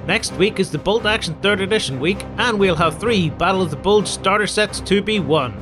Next week is the Bolt Action 3rd Edition week, and we'll have 3 Battle of the Bulge starter sets to be won.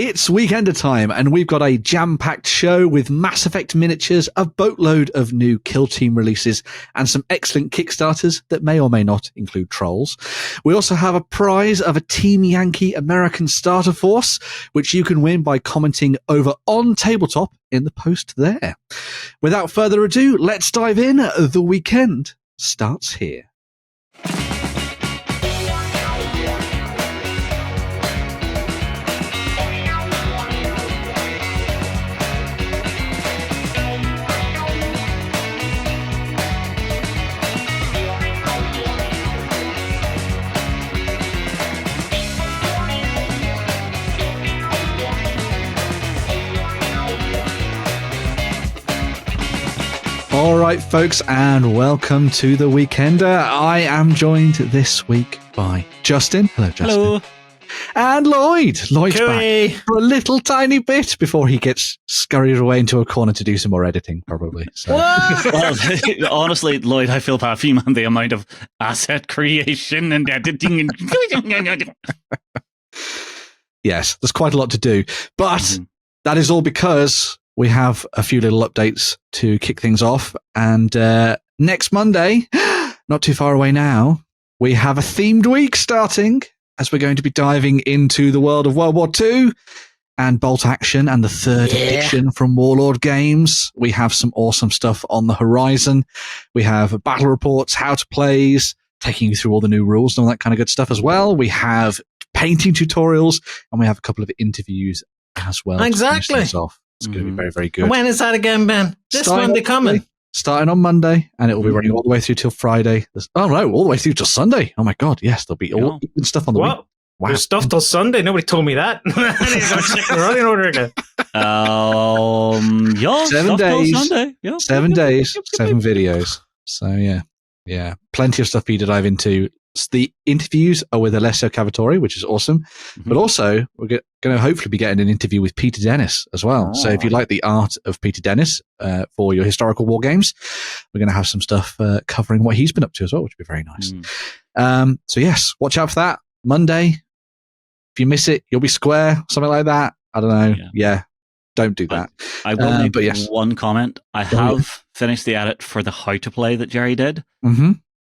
It's Weekender time, and we've got a jam-packed show with Mass Effect miniatures, a boatload of new Kill Team releases, and some excellent Kickstarters that may or may not include trolls. We also have a prize of a Team Yankee American starter force, which you can win by commenting over OnTableTop in the post there. Without further ado, let's dive in. The weekend starts here. All right, folks, and welcome to the Weekender. I am joined this week by Justin. Hello, Justin. Hello. And Lloyd. Lloyd's Cooey. back for a little tiny bit before he gets scurried away into a corner to do some more editing, probably. So. Well, honestly, Lloyd, I feel bad for you, man. The amount of asset creation and editing. And Yes, there's quite a lot to do. But that is all because we have a few little updates to kick things off. And next Monday, not too far away now, we have a themed week starting as we're going to be diving into the world of World War II and Bolt Action and the 3rd edition from Warlord Games. We have some awesome stuff on the horizon. We have battle reports, how to plays, taking you through all the new rules and all that kind of good stuff as well. We have painting tutorials, and we have a couple of interviews as well. Exactly. It's going to be very, very good. And when is that again, Ben? This Monday coming. Starting on Monday, and it will be running all the way through till Friday. All the way through till Sunday. Oh my God, yes, there'll be all stuff on the week. Wow. There's stuff till Sunday. Nobody told me that. I need to go check the running order again. Yeah, 7 days. Sunday. Yeah. 7 days, 7 videos. So yeah, plenty of stuff for you to dive into. The interviews are with Alessio Cavatore, which is awesome. But also, we're going to hopefully be getting an interview with Peter Dennis as well. So if you like the art of Peter Dennis for your historical war games, we're going to have some stuff covering what he's been up to as well, which would be very nice. So yes, watch out for that. Monday. If you miss it, you'll be square, something like that. I don't know. Yeah. Don't do that. I will make one comment. I have finished the edit for the How to Play that Jerry did.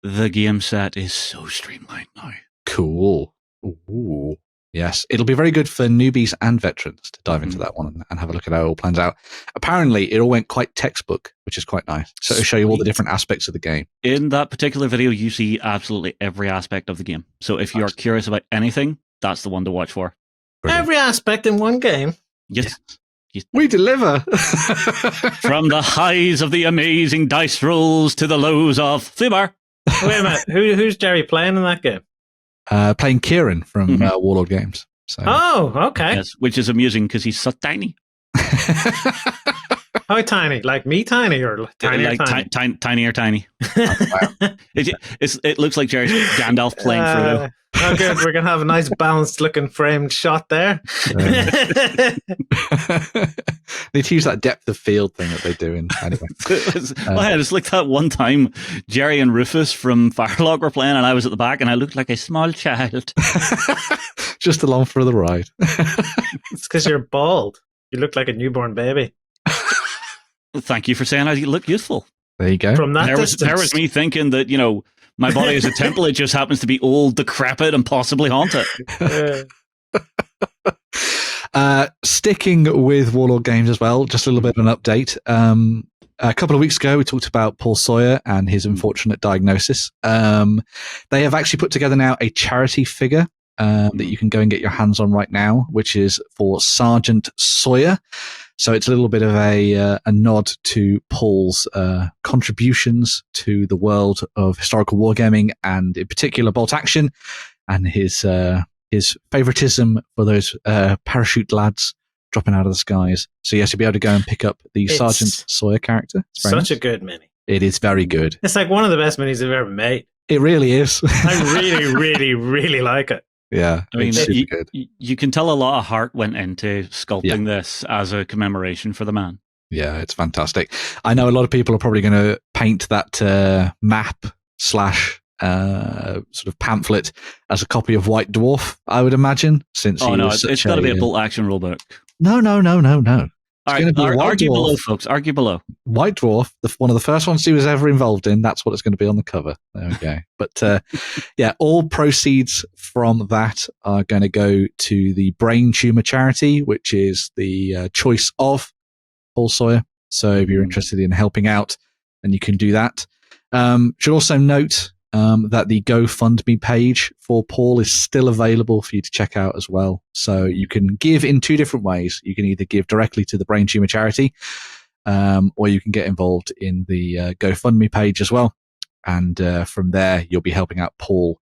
The game set is so streamlined now. Cool. Ooh. Yes, it'll be very good for newbies and veterans to dive into that one and have a look at how it all plans out. Apparently, it all went quite textbook, which is quite nice. So it'll show you all the different aspects of the game. In that particular video, you see absolutely every aspect of the game. So if you're curious about anything, that's the one to watch for. Brilliant. Every aspect in one game. Yes. We deliver. From the highs of the amazing dice rolls to the lows of Thubar. Wait a minute. Who's Jerry playing in that game? Playing Kieran from Warlord Games. So. Oh, okay. Yes, which is amusing because he's so tiny. How tiny? Like me tiny or tiny like or tiny? Tiny or tiny. It looks like Jerry's Gandalf playing Frodo. Oh, good. We're going to have a nice balanced looking framed shot there. Need to use that depth of field thing that they do in anyway. It's like that one time Jerry and Rufus from Firelock were playing and I was at the back and I looked like a small child. Just along for the ride. It's because you're bald. You look like a newborn baby. Thank you for saying I look youthful. There you go. From that distance. There was me thinking that, my body is a temple. It just happens to be old, decrepit, and possibly haunted. Sticking with Warlord Games as well, just a little bit of an update. A couple of weeks ago, we talked about Paul Sawyer and his unfortunate diagnosis. They have actually put together now a charity figure that you can go and get your hands on right now, which is for Sergeant Sawyer. So it's a little bit of a nod to Paul's contributions to the world of historical wargaming, and in particular Bolt Action, and his favoritism for those parachute lads dropping out of the skies. So yes, you'll be able to go and pick up the Sergeant Sawyer character. It's very such nice. a good mini. It is very good. It's like one of the best minis I've ever made. It really is. I really, really, really like it. Yeah, I mean, it's super good. You can tell a lot of heart went into sculpting this as a commemoration for the man. Yeah, it's fantastic. I know a lot of people are probably going to paint that map / sort of pamphlet as a copy of White Dwarf, I would imagine. Since it's got to be a bolt action rulebook. No. All right, argue below, folks. Argue below. White Dwarf, one of the first ones he was ever involved in. That's what it's going to be on the cover. There we go. But yeah, all proceeds from that are going to go to the Brain Tumor Charity, which is the choice of Paul Sawyer. So if you're interested in helping out, then you can do that. Should also note that the GoFundMe page for Paul is still available for you to check out as well. So you can give in two different ways. You can either give directly to the Brain Tumor Charity, or you can get involved in the GoFundMe page as well. And from there, you'll be helping out Paul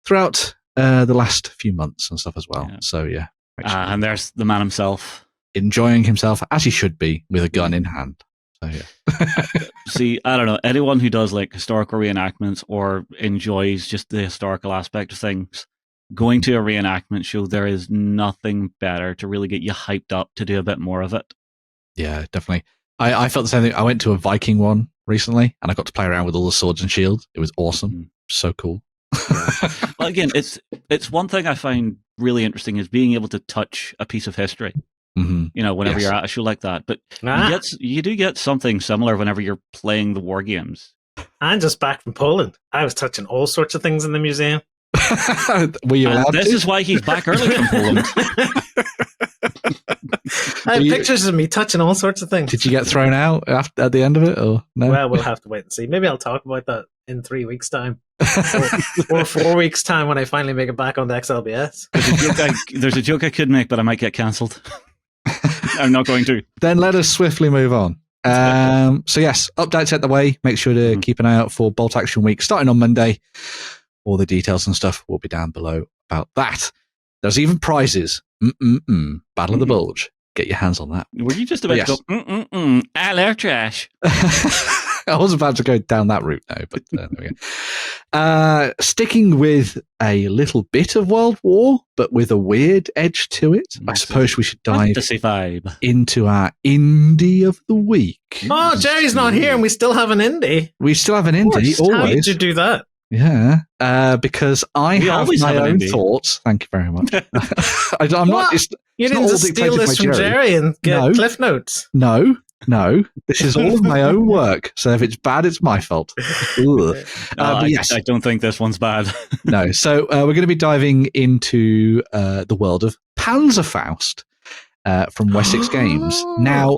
throughout the last few months and stuff as well. Yeah. So yeah. And there's the man himself. Enjoying himself, as he should be, with a gun in hand. So, yeah. See, I don't know, anyone who does like historical reenactments or enjoys just the historical aspect of things, going to a reenactment show, there is nothing better to really get you hyped up to do a bit more of it. Yeah, definitely. I felt the same thing. I went to a Viking one recently and I got to play around with all the swords and shields. It was awesome. So cool. Well, again, it's one thing I find really interesting is being able to touch a piece of history. Mm-hmm. You know, whenever you're at a show like that, but you do get something similar whenever you're playing the war games. I'm just back from Poland. I was touching all sorts of things in the museum. Were you allowed This to? is why he's back early from Poland. I have pictures of me touching all sorts of things. Did you get thrown out at the end of it, or no? Well, we'll have to wait and see. Maybe I'll talk about that in 3 weeks' time, or 4 weeks' time when I finally make it back on the XLBS. There's a joke I could make, but I might get cancelled. I'm not going to. Then let us swiftly move on. So yes, updates at the way. Make sure to keep an eye out for Bolt Action Week starting on Monday. All the details and stuff will be down below about that. There's even prizes. Battle of the Bulge. Get your hands on that. Were you just about to go, air trash? I was about to go down that route now, but there we go. Sticking with a little bit of World War, but with a weird edge to it, I suppose we should dive into our Indie of the Week. Oh, Jerry's not here and we still have an Indie. We still have an Indie, always. How did you do that? Yeah, because I have my own thoughts. Thank you very much. I'm not. You didn't just steal this from Jerry and get Cliff Notes. No. This is all of my own work. So if it's bad, it's my fault. But yes, I don't think this one's bad. No. So we're going to be diving into the world of Panzerfauste from Wessex Games. Now,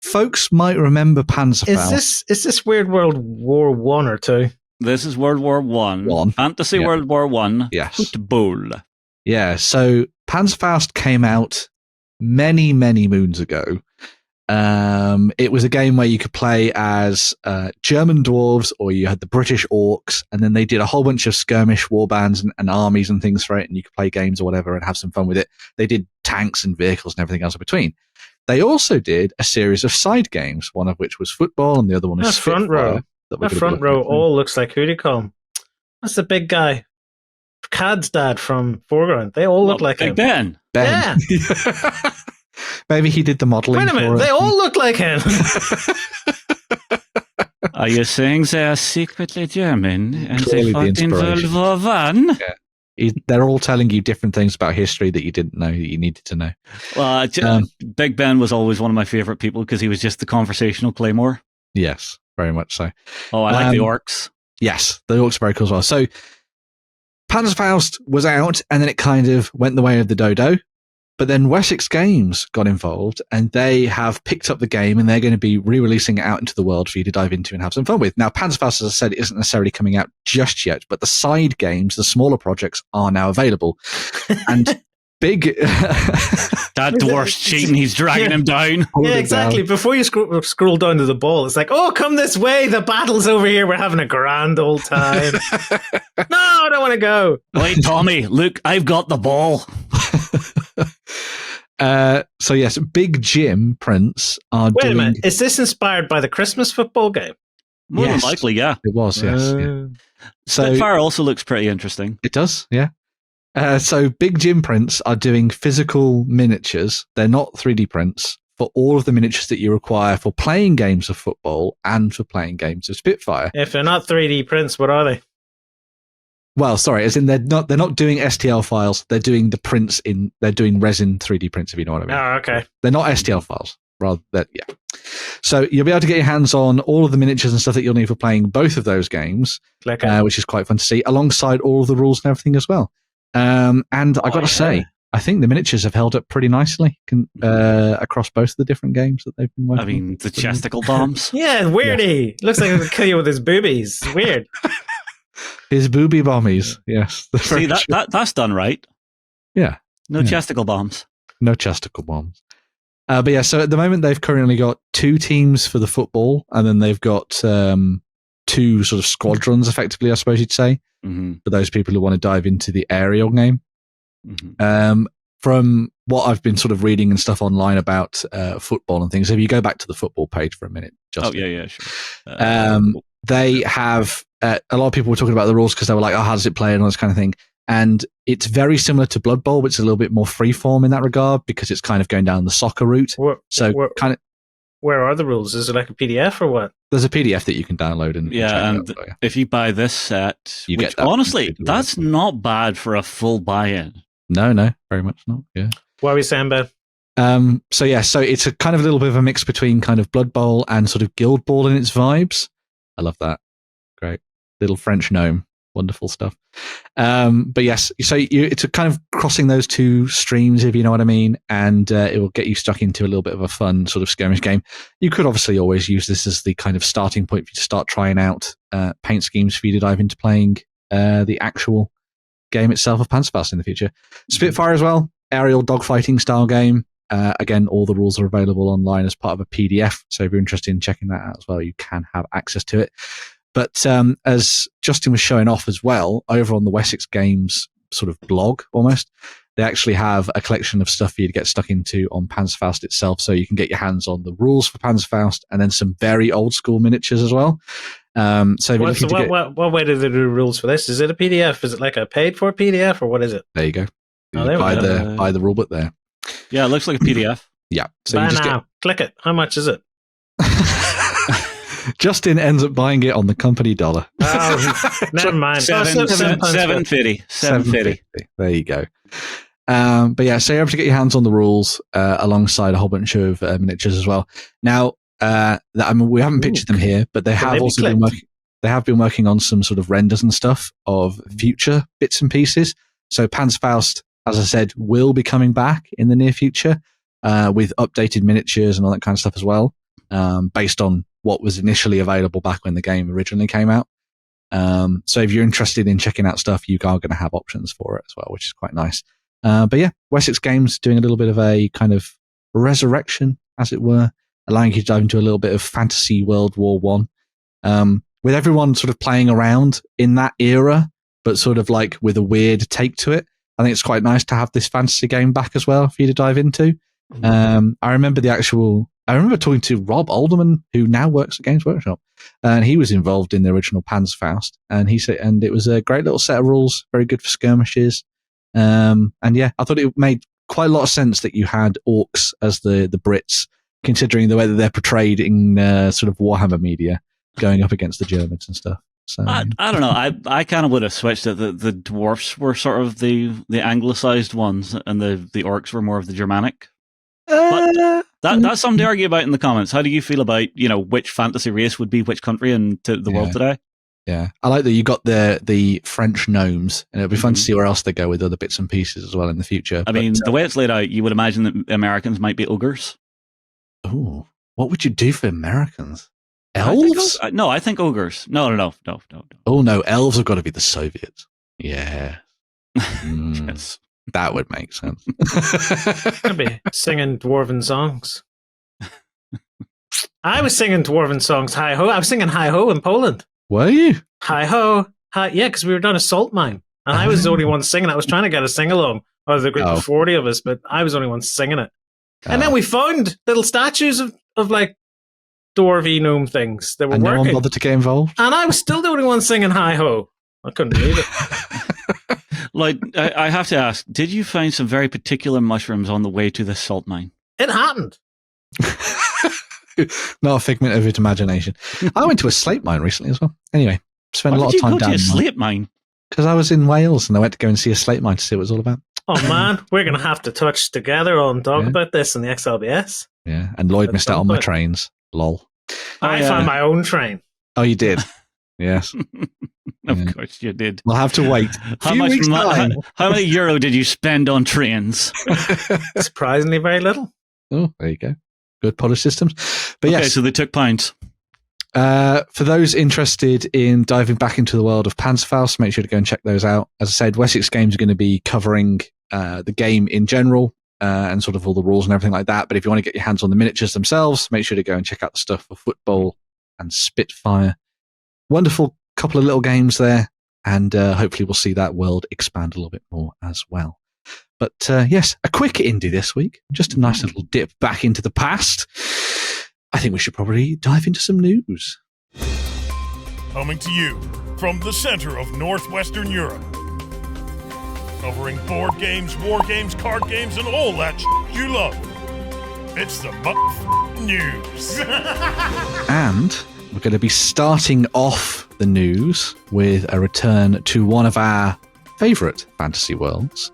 folks might remember Panzerfauste. Is this Weird World War 1 or 2? This is World War One. Fantasy World War One. Yes. Football. Yeah. So Panzerfauste came out many, many moons ago. It was a game where you could play as German dwarves, or you had the British orcs, and then they did a whole bunch of skirmish warbands and armies and things for it, and you could play games or whatever and have some fun with it. They did tanks and vehicles and everything else in between. They also did a series of side games, one of which was football, and the other one is Front Row. That front row all looks like, who do you call him? That's the big guy. Cad's dad from Foreground. They all look like him. Ben. Yeah. Maybe he did the modelling. Wait a minute, they all look like him. Are you saying they are secretly German and they fought in World War One? Yeah. They're all telling you different things about history that you didn't know that you needed to know. Well, Big Ben was always one of my favourite people because he was just the conversational claymore. Yes, very much so. Oh, I like the orcs. Yes, the orcs are very cool as well. So Panzerfauste was out, and then it kind of went the way of the dodo. But then Wessex Games got involved, and they have picked up the game, and they're going to be re-releasing it out into the world for you to dive into and have some fun with. Now, Panzerfauste, as I said, isn't necessarily coming out just yet, but the side games, the smaller projects, are now available. And big... That dwarf's cheating, he's dragging him down. Yeah, exactly. Before you scroll down to the ball, it's like, oh, come this way, the battle's over here, we're having a grand old time. No, I don't want to go. Wait, Tommy, look, I've got the ball. So yes, Big Jim prints are Wait doing... a minute. Is this inspired by the Christmas football game? More than likely, yeah. It was, yes. Yeah. So Spitfire also looks pretty interesting. It does, yeah. So Big Jim prints are doing physical miniatures. They're not 3D prints for all of the miniatures that you require for playing games of football and for playing games of Spitfire. If they're not 3D prints, what are they? Well, sorry, as in they're not doing STL files. They're doing the prints they're doing resin 3D prints, if you know what I mean. Oh, okay. They're not STL files. Rather that, yeah. So you'll be able to get your hands on all of the miniatures and stuff that you'll need for playing both of those games, which is quite fun to see, alongside all of the rules and everything as well. And I got to say, I think the miniatures have held up pretty nicely across both of the different games that they've been working on. I mean, the chesticle bombs. Yeah, weirdy. Yeah. Looks like he'll kill you with his boobies. Weird. His booby bombies, yes. See, that's done right. Yeah. No chesticle bombs. No chesticle bombs. But yeah, so at the moment they've currently got 2 teams for the football, and then they've got 2 sort of squadrons, effectively, I suppose you'd say, for those people who want to dive into the aerial game. From what I've been sort of reading and stuff online about football and things, if you go back to the football page for a minute, Justin. Oh, yeah, sure. They have, a lot of people were talking about the rules because they were like, oh, how does it play and all this kind of thing. And it's very similar to Blood Bowl, but it's a little bit more freeform in that regard because it's kind of going down the soccer route. Where are the rules? Is it like a PDF or what? There's a PDF that you can download. And if you buy this set, honestly, that's not bad for a full buy-in. No, very much not. Yeah. What are we saying, Ben? So it's a kind of a little bit of a mix between kind of Blood Bowl and sort of Guild Ball in its vibes. I love that. Great. Little French gnome. Wonderful stuff. But yes, so it's a kind of crossing those 2 streams, if you know what I mean, and it will get you stuck into a little bit of a fun sort of skirmish game. You could obviously always use this as the kind of starting point for you to start trying out paint schemes for you to dive into playing the actual game itself of Panzerfauste in the future. Spitfire as well, aerial dogfighting style game. Again, all the rules are available online as part of a PDF, so if you're interested in checking that out as well, you can have access to it. But as Justin was showing off as well, over on the Wessex Games sort of blog almost, they actually have a collection of stuff for you to get stuck into on Panzerfauste itself, so you can get your hands on the rules for Panzerfauste and then some very old school miniatures as well. So what way do they do rules for this? Is it a PDF? Is it like a paid for PDF or what is it? There you go. Buy the rulebook there. Yeah, it looks like a PDF. Yeah. So buy now. Click it. How much is it? Justin ends up buying it on the company dollar. Oh, never mind. $7.50. There you go. But yeah, so you're able to get your hands on the rules alongside a whole bunch of miniatures as well. Now, we haven't pictured them here, but they have also been working. They have been working on some sort of renders and stuff of future bits and pieces. So Panzerfauste, as I said, will be coming back in the near future with updated miniatures and all that kind of stuff as well, based on what was initially available back when the game originally came out. So if you're interested in checking out stuff, you are going to have options for it as well, which is quite nice. But yeah, Wessex Games doing a little bit of a kind of resurrection, as it were, allowing you to dive into a little bit of fantasy World War I. With everyone sort of playing around in that era, but sort of like with a weird take to it. I think it's quite nice to have this fantasy game back as well for you to dive into. I remember talking to Rob Alderman, who now works at Games Workshop, and he was involved in the original Panzerfauste, and he said, and it was a great little set of rules, very good for skirmishes. And yeah, I thought it made quite a lot of sense that you had orcs as the Brits, considering the way that they're portrayed in sort of Warhammer media, going up against the Germans and stuff. So I don't know. I kind of would have switched it. The dwarfs were sort of the anglicized ones, and the orcs were more of the Germanic. But that's something to argue about in the comments. How do you feel about which fantasy race would be which country in the world today? Yeah, I like that you got the French gnomes, and it'll be fun to see where else they go with other bits and pieces as well in the future. I mean, the way it's laid out, you would imagine that Americans might be ogres. Oh, what would you do for Americans? Elves? I think ogres. No. Oh no, elves have got to be the Soviets. Yeah. Yes. That would make sense. I'd be singing dwarven songs. I was singing dwarven songs. Hi ho! I was singing hi ho in Poland. Were you? Hi ho! Hi, yeah, because we were down a salt mine, and I was the only one singing. I was trying to get a sing along There was a group Oh. of 40 of us, but I was the only one singing it. And then we found little statues of like dwarvy gnome things that were and no working. one bothered to get involved. And I was still the only one singing hi-ho. I couldn't believe it. Like, I have to ask, did you find some very particular mushrooms on the way to the salt mine? It happened. Not a figment of his imagination. I went to a slate mine recently as well. Anyway, spent a lot of time Why did down you go to a slate mine? because I was in Wales and I went to go and see a slate mine to see what it was all about. Oh man, we're going to have to touch together and talk Yeah. about this in the XLBS. Yeah, and Lloyd At missed out some on my point. trains. Lol. I yeah. found my own train. Oh, you did? Yes. Of Yeah. course you did. We'll have to wait. How Few much? weeks' time. How many euro did you spend on trains? Surprisingly very little. Oh, there you go. Good polish systems. But Okay, yes, so they took pints. for those interested in diving back into the world of Panzerfauste, make sure to go and check those out. As I said, Wessex Games are going to be covering the game in general and sort of all the rules and everything like that. But if you want to get your hands on the miniatures themselves, make sure to go and check out the stuff for Football and Spitfire. Wonderful couple of little games there. And hopefully we'll see that world expand a little bit more as well. But yes, a quick indie this week. Just a nice little dip back into the past. I think we should probably dive into some news. Coming to you from the center of Northwestern Europe. Covering board games, war games, card games, and all that you love. It's the news. And we're going to be starting off the news with a return to one of our favourite fantasy worlds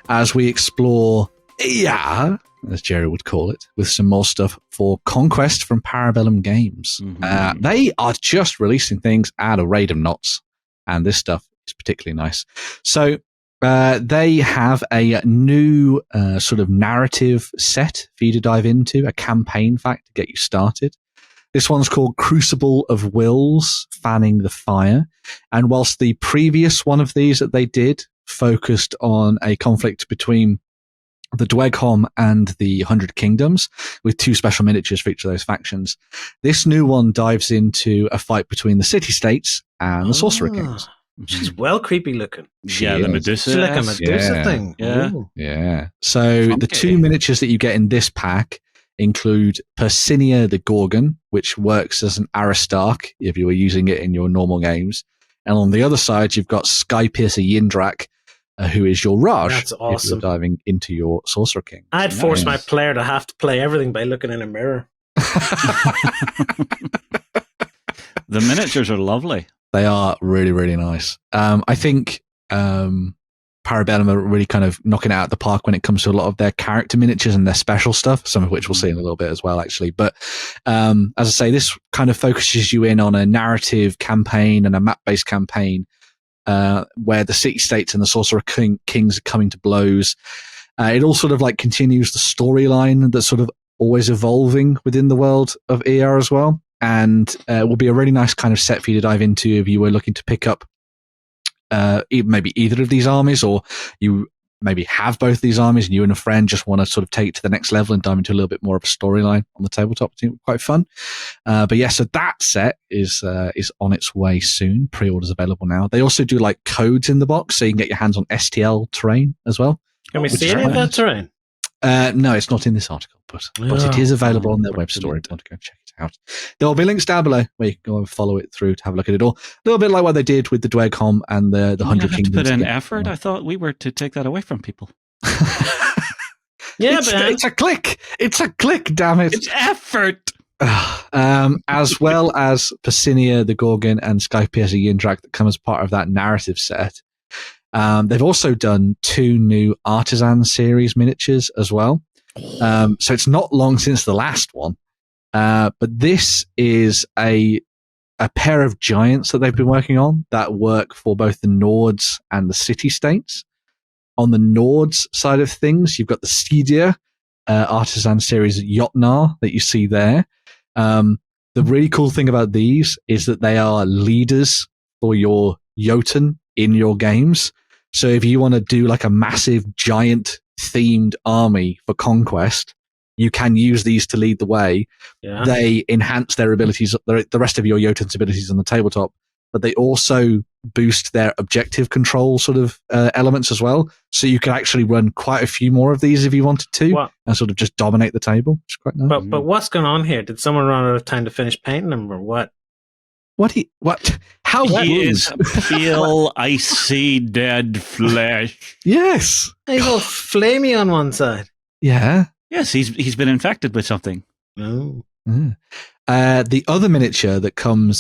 as we explore, as Jerry would call it, with some more stuff for Conquest from Parabellum Games. Mhm. They are just releasing things out of random knots, and this stuff is particularly nice. So they have a new sort of narrative set for you to dive into, a campaign, in fact, to get you started. This one's called Crucible of Wills, Fanning the Fire. And whilst the previous one of these that they did focused on a conflict between the Dweghom and the 100 Kingdoms, with 2 special miniatures for each of those factions, this new one dives into a fight between the city-states and the Sorcerer Kings. She's well creepy looking. Yeah, the Medusa. She's like a Medusa Yeah. thing. Yeah. Ooh. Yeah. So the 2 miniatures that you get in this pack include Persinia the Gorgon, which works as an Aristarch if you were using it in your normal games. And on the other side, you've got Skypiercer Yindrak, who is your Raj. That's if you're awesome. diving into your Sorcerer King. I'd force my Nice. player to have to play everything by looking in a mirror. The miniatures are lovely. They are really, really nice. I think Parabellum are really kind of knocking it out of the park when it comes to a lot of their character miniatures and their special stuff, some of which we'll see in a little bit as well, actually. But as I say, this kind of focuses you in on a narrative campaign and a map-based campaign where the city-states and the Sorcerer Kings are coming to blows. It all sort of like continues the storyline that's sort of always evolving within the world of ER as well. And it will be a really nice kind of set for you to dive into if you were looking to pick up maybe either of these armies, or you maybe have both these armies and you and a friend just want to sort of take it to the next level and dive into a little bit more of a storyline on the tabletop. I think it'll be quite fun. But yeah, so that set is on its way soon. Pre-orders available now. They also do like codes in the box, so you can get your hands on STL terrain as well. Can we Which see is any of quite that nice. terrain? No, it's not in this article, but it is available on their web store if you want to go and check it out. There will be links down below where you can go and follow it through to have a look at it all. A little bit like what they did with the Dweghom and the 100 You have Kingdoms. to put in together. effort. I thought we were to take that away from people. Yeah, it's a click. It's a click, damn it. It's effort. As well as Persinia, the Gorgon, and Skypiercer Yindrak that come as part of that narrative set. They've also done 2 new Artisan series miniatures as well. So it's not long since the last one. But this is a pair of giants that they've been working on that work for both the Nords and the city-states. On the Nords side of things, you've got the Skydia Artisan series Jotnar that you see there. The really cool thing about these is that they are leaders for your Jotun in your games. So if you want to do like a massive giant themed army for Conquest, you can use these to lead the way. Yeah. They enhance their abilities, the rest of your Jotun's abilities on the tabletop, but they also boost their objective control sort of elements as well. So you can actually run quite a few more of these if you wanted to, and sort of just dominate the table, which is quite nice. But what's going on here? Did someone run out of time to finish painting them, or what? What? How he is pale, icy, dead flesh. Yes. He's all flamey on one side. Yeah. Yes, he's been infected with something. Oh. The other miniature that can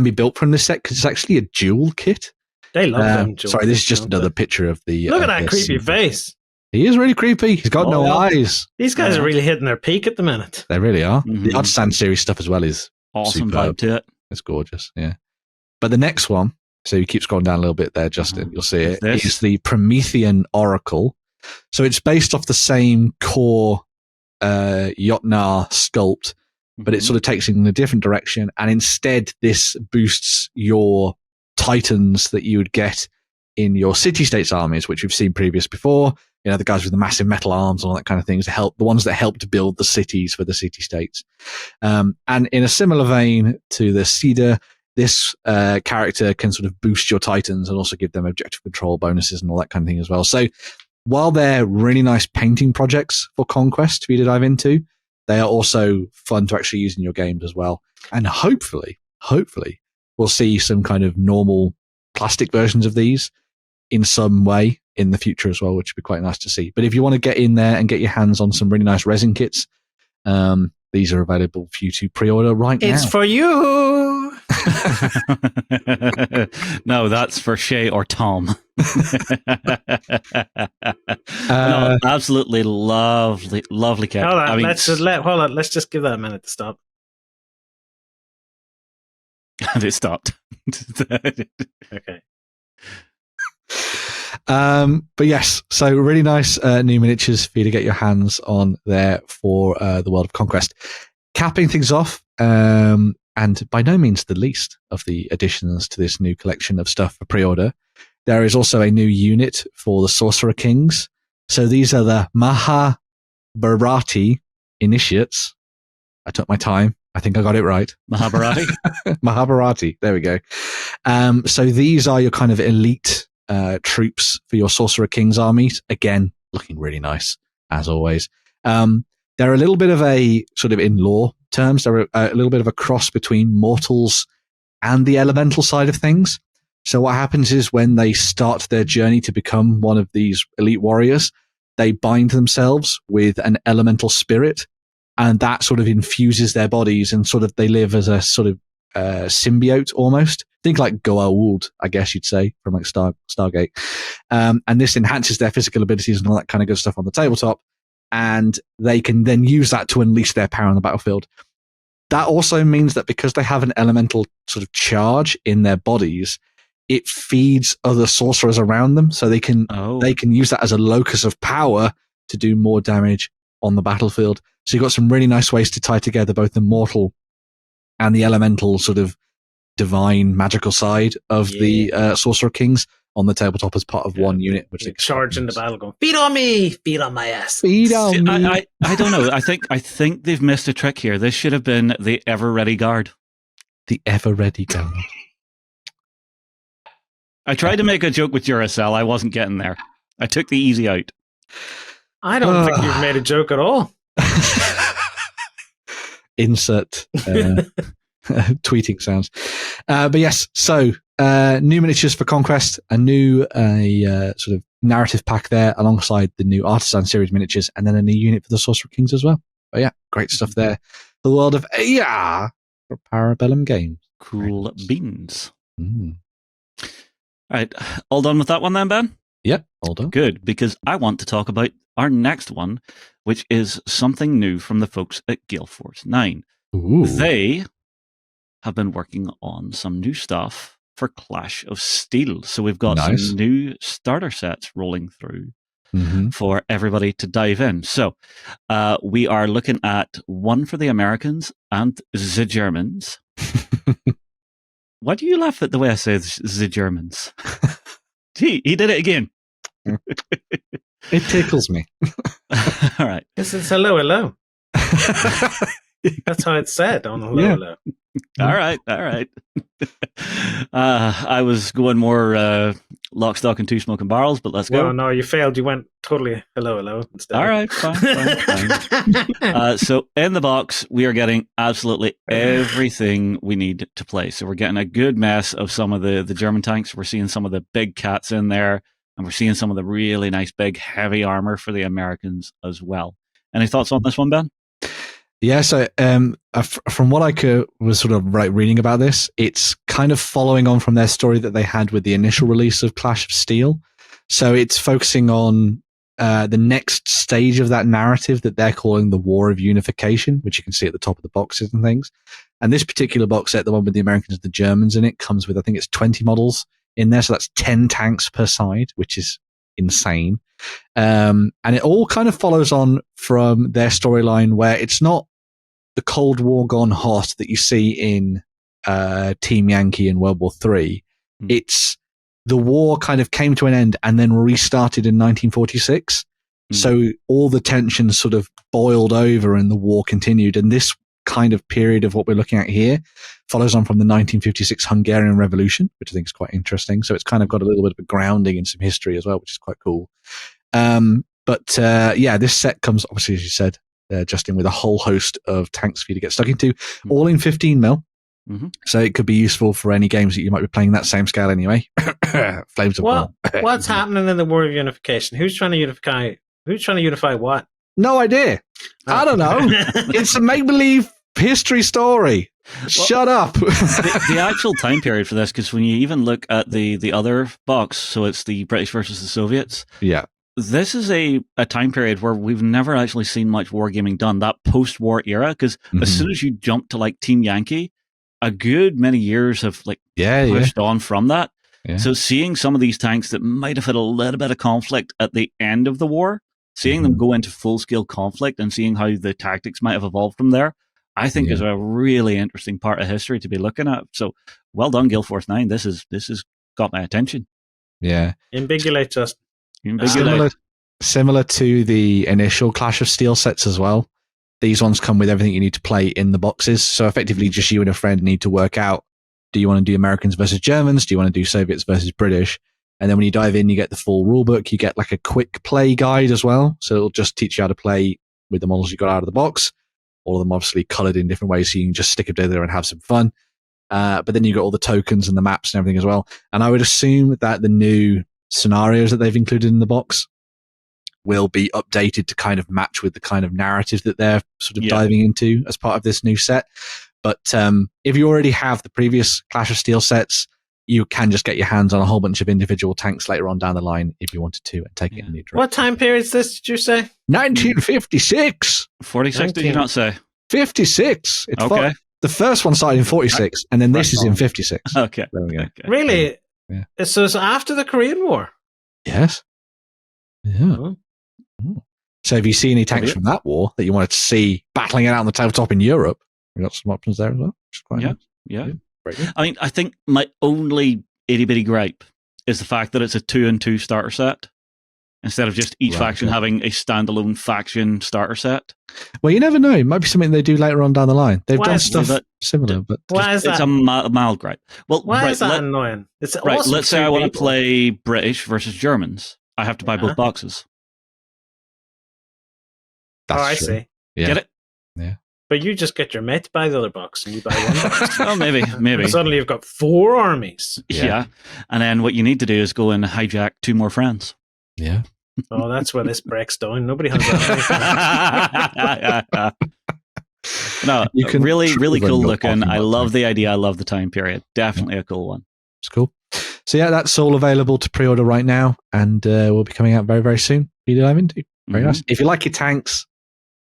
be built from this set, because it's actually a dual kit. They love them. Sorry, this is just another picture of the. Look at that creepy face. He is really creepy. He's got no eyes. These guys are really hitting their peak at the minute. They really are. The Artisan series stuff as well is awesome superb. vibe to it. It's gorgeous, yeah. But the next one, so you keep scrolling down a little bit there, Justin, you'll see it, is the Promethean Oracle. So it's based off the same core Jotnar sculpt, but it sort of takes it in a different direction. And instead, this boosts your titans that you would get in your city-states armies, which we've seen before. You know, the guys with the massive metal arms and all that kind of things, the ones that helped build the cities for the city-states. And in a similar vein to the Cedar, this character can sort of boost your titans and also give them objective control bonuses and all that kind of thing as well. So while they're really nice painting projects for Conquest for you to dive into, they are also fun to actually use in your games as well. And hopefully, we'll see some kind of normal plastic versions of these in some way in the future as well, which would be quite nice to see. But if you want to get in there and get your hands on some really nice resin kits, these are available for you to pre-order right now. It's for you! No, that's for Shay or Tom. No, absolutely lovely kit. Hold on, let's just give that a minute to stop. And it stopped. Okay. But yes, so really nice new miniatures for you to get your hands on there for the World of Conquest. Capping things off, and by no means the least of the additions to this new collection of stuff for pre-order, there is also a new unit for the Sorcerer Kings. So these are the Mahabharati Initiates. I took my time. I think I got it right. Mahabharati? Mahabharati. There we go. So these are your kind of elite troops for your Sorcerer Kings armies. Again, looking really nice, as always. They're a little bit of a, sort of in lore terms, they're a little bit of a cross between mortals and the elemental side of things. So what happens is when they start their journey to become one of these elite warriors, they bind themselves with an elemental spirit, and that sort of infuses their bodies, and sort of they live as a sort of symbiote almost. Think like Goa'uld, I guess you'd say, from like Stargate. And this enhances their physical abilities and all that kind of good stuff on the tabletop. And they can then use that to unleash their power on the battlefield. That also means that because they have an elemental sort of charge in their bodies, it feeds other sorcerers around them. So they can use that as a locus of power to do more damage on the battlefield. So you've got some really nice ways to tie together both the mortal and the elemental sort of divine magical side of the Sorcerer Kings on the tabletop as part of one unit. Which they charge into battle going, feed on me, feed on my ass. Feed on me. I don't know. I think they've missed a trick here. This should have been the Ever Ready Guard. The Ever Ready Guard. I tried to make a joke with Duracell. I wasn't getting there. I took the easy out. I don't think you've made a joke at all. Insert tweeting sounds. But yes, so new miniatures for Conquest, a new sort of narrative pack there alongside the new Artisan series miniatures, and then a new unit for the Sorcerer Kings as well. But yeah, great stuff there. The world of AR for Parabellum Games. Cool beans. All right, all done with that one then, Ben? Yep, all done. Good, because I want to talk about our next one, which is something new from the folks at Gale Force 9. Ooh. They have been working on some new stuff for Clash of Steel. So we've got some new starter sets rolling through for everybody to dive in. So we are looking at one for the Americans and the Germans. Why do you laugh at the way I say the Germans? Gee, he did it again. It tickles me. All right. This is hello, hello. That's how it's said on hello, hello. All right. I was going more lock, stock, and two smoking barrels, but let's go. Well, no, you failed. You went totally hello instead. All right, fine. So in the box, we are getting absolutely everything we need to play. So we're getting a good mess of some of the German tanks. We're seeing some of the big cats in there, and we're seeing some of the really nice big heavy armor for the Americans as well. Any thoughts on this one, Ben? Yeah, so from what I was sort of reading about this, it's kind of following on from their story that they had with the initial release of Clash of Steel. So it's focusing on the next stage of that narrative that they're calling the War of Unification, which you can see at the top of the boxes and things. And this particular box set, the one with the Americans and the Germans in it, comes with, I think it's 20 models in there. So that's 10 tanks per side, which is insane. And it all kind of follows on from their storyline where it's not the Cold War gone hot that you see in Team Yankee in World War III. It's the war kind of came to an end and then restarted in 1946. So all the tensions sort of boiled over and the war continued. And this kind of period of what we're looking at here follows on from the 1956 Hungarian Revolution, which I think is quite interesting. So it's kind of got a little bit of a grounding in some history as well, which is quite cool. But this set comes, obviously, as you said, Justin, with a whole host of tanks for you to get stuck into, all in 15 mil. So it could be useful for any games that you might be playing that same scale anyway. Flames of War. What's happening in the War of Unification? Who's trying to unify? Who's trying to unify what? No idea. I don't know. It's a make-believe history story. Shut up. the actual time period for this, because when you even look at the other box, so it's the British versus the Soviets. Yeah. This is a time period where we've never actually seen much wargaming done, that post-war era, because as soon as you jump to like Team Yankee, a good many years have pushed on from that. Yeah. So seeing some of these tanks that might have had a little bit of conflict at the end of the war, seeing them go into full-scale conflict and seeing how the tactics might have evolved from there, I think is a really interesting part of history to be looking at. So well done, Gale Force 9. This has got my attention. Yeah. Invigilate, Justin. Similar to the initial Clash of Steel sets as well. These ones come with everything you need to play in the boxes. So effectively, just you and a friend need to work out, do you want to do Americans versus Germans? Do you want to do Soviets versus British? And then when you dive in, you get the full rule book. You get like a quick play guide as well. So it'll just teach you how to play with the models you got out of the box. All of them obviously colored in different ways, so you can just stick them together and have some fun. But then you got all the tokens and the maps and everything as well. And I would assume that the new scenarios that they've included in the box will be updated to kind of match with the kind of narrative that they're sort of diving into as part of this new set. But if you already have the previous Clash of Steel sets, you can just get your hands on a whole bunch of individual tanks later on down the line if you wanted to and take it in a new direction. What time period is this, did you say? 1956. 46, did you not say? 56. It's okay. The first one started in 46, and then this is in 56. Okay. There we go. Okay. Really? Yeah. So it's after the Korean War? Yes. Yeah. Oh. So if you see any tanks from that war that you wanted to see battling it out on the tabletop in Europe, we got some options there as well. Which is quite nice. Yeah. I mean, I think my only itty-bitty gripe is the fact that it's a 2-and-2 starter set instead of just each faction having a standalone faction starter set. Well, you never know. It might be something they do later on down the line. They've done stuff similar, but why is that? It's a mild gripe. Well, why is that annoying? It's awesome. Let's say I want to play British versus Germans. I have to buy both boxes. That's I true. see. Yeah. Get it? Yeah. But you just get your mate to buy the other box and you buy one box. Oh, maybe. And suddenly you've got 4 armies. Yeah. And then what you need to do is go and hijack 2 more friends. Yeah. Oh, that's where this breaks down. Nobody has that. No, really cool looking. I love the idea. I love the time period. Definitely a cool one. It's cool. So yeah, that's all available to pre-order right now, and will be coming out very, very soon for you to dive into. Very nice. If you like your tanks,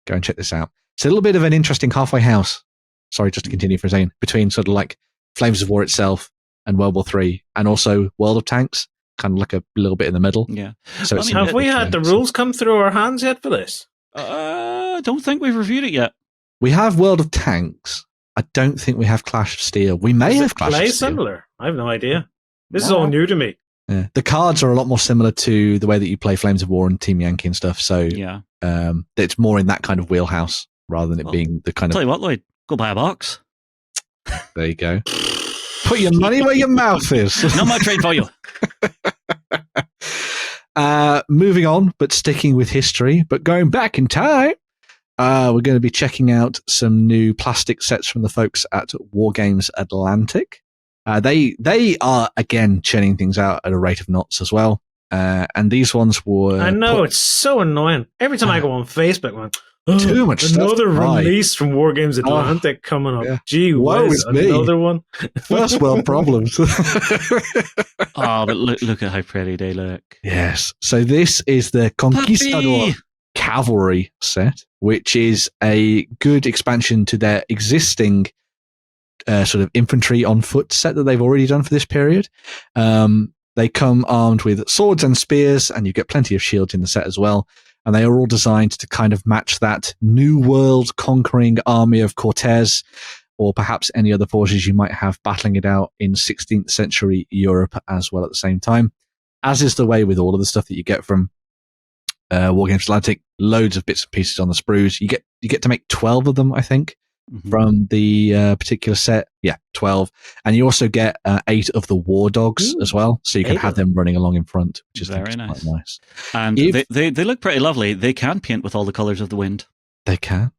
go and check this out. It's a little bit of an interesting halfway house. Sorry, just to continue for a second, between sort of like Flames of War itself and World War III, and also World of Tanks, kind of like a little bit in the middle. Yeah. So have we had the rules come through our hands yet for this? I don't think we've reviewed it yet. We have World of Tanks. I don't think we have Clash of Steel. We may have Clash of Steel. Similar? I have no idea. This is all new to me. Yeah. The cards are a lot more similar to the way that you play Flames of War and Team Yankee and stuff. So it's more in that kind of wheelhouse rather than it being the kind of... Tell you what, Lloyd, go buy a box. There you go. Put your money where your mouth is. Not my trade for you. Moving on, but sticking with history, but going back in time, we're going to be checking out some new plastic sets from the folks at Wargames Atlantic. They are, again, churning things out at a rate of knots as well. And these ones were... I know, it's so annoying. Every time I go on Facebook, man, too much another stuff release from Wargames Atlantic coming up. Yeah. Gee Woe whiz, is me. another one. First world problems. Oh, but look at how pretty they look. Yes. So this is the Conquistador Puppy! Cavalry set, which is a good expansion to their existing sort of infantry on foot set that they've already done for this period. They come armed with swords and spears, and you get plenty of shields in the set as well. And they are all designed to kind of match that new world conquering army of Cortez, or perhaps any other forces you might have battling it out in 16th century Europe as well at the same time. As is the way with all of the stuff that you get from Wargames Atlantic, loads of bits and pieces on the sprues. You get to make 12 of them, I think, from the particular set. Yeah, 12. And you also get 8 of the war dogs as well, so you can have them running along in front, which is very nice. Quite nice. And they look pretty lovely. They can paint with all the colours of the wind. They can.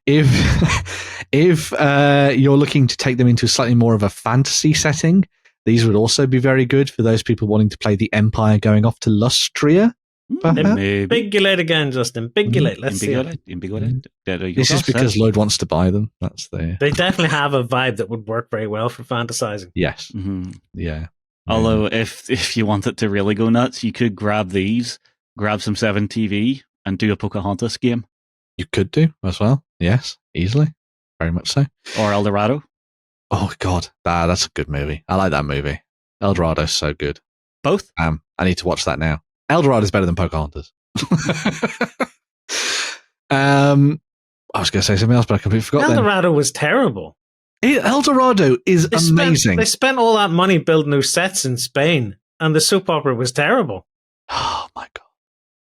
If you're looking to take them into slightly more of a fantasy setting, these would also be very good for those people wanting to play the Empire going off to Lustria. Bigulate again, Justin. Bigulate. Let's see. This is because Lloyd wants to buy them. That's They definitely have a vibe that would work very well for fantasizing. Yes. Mm-hmm. Yeah. Although, if you want it to really go nuts, you could grab these, grab some 7TV, and do a Pocahontas game. You could do as well. Yes, easily. Very much so. Or El Dorado. Oh, God. That's a good movie. I like that movie. El Dorado's so good. Both? I need to watch that now. El Dorado is better than Pocahontas. I was going to say something else, but I completely forgot. El Dorado was terrible. El Dorado is amazing. They spent all that money building new sets in Spain, and the soap opera was terrible. Oh, my God.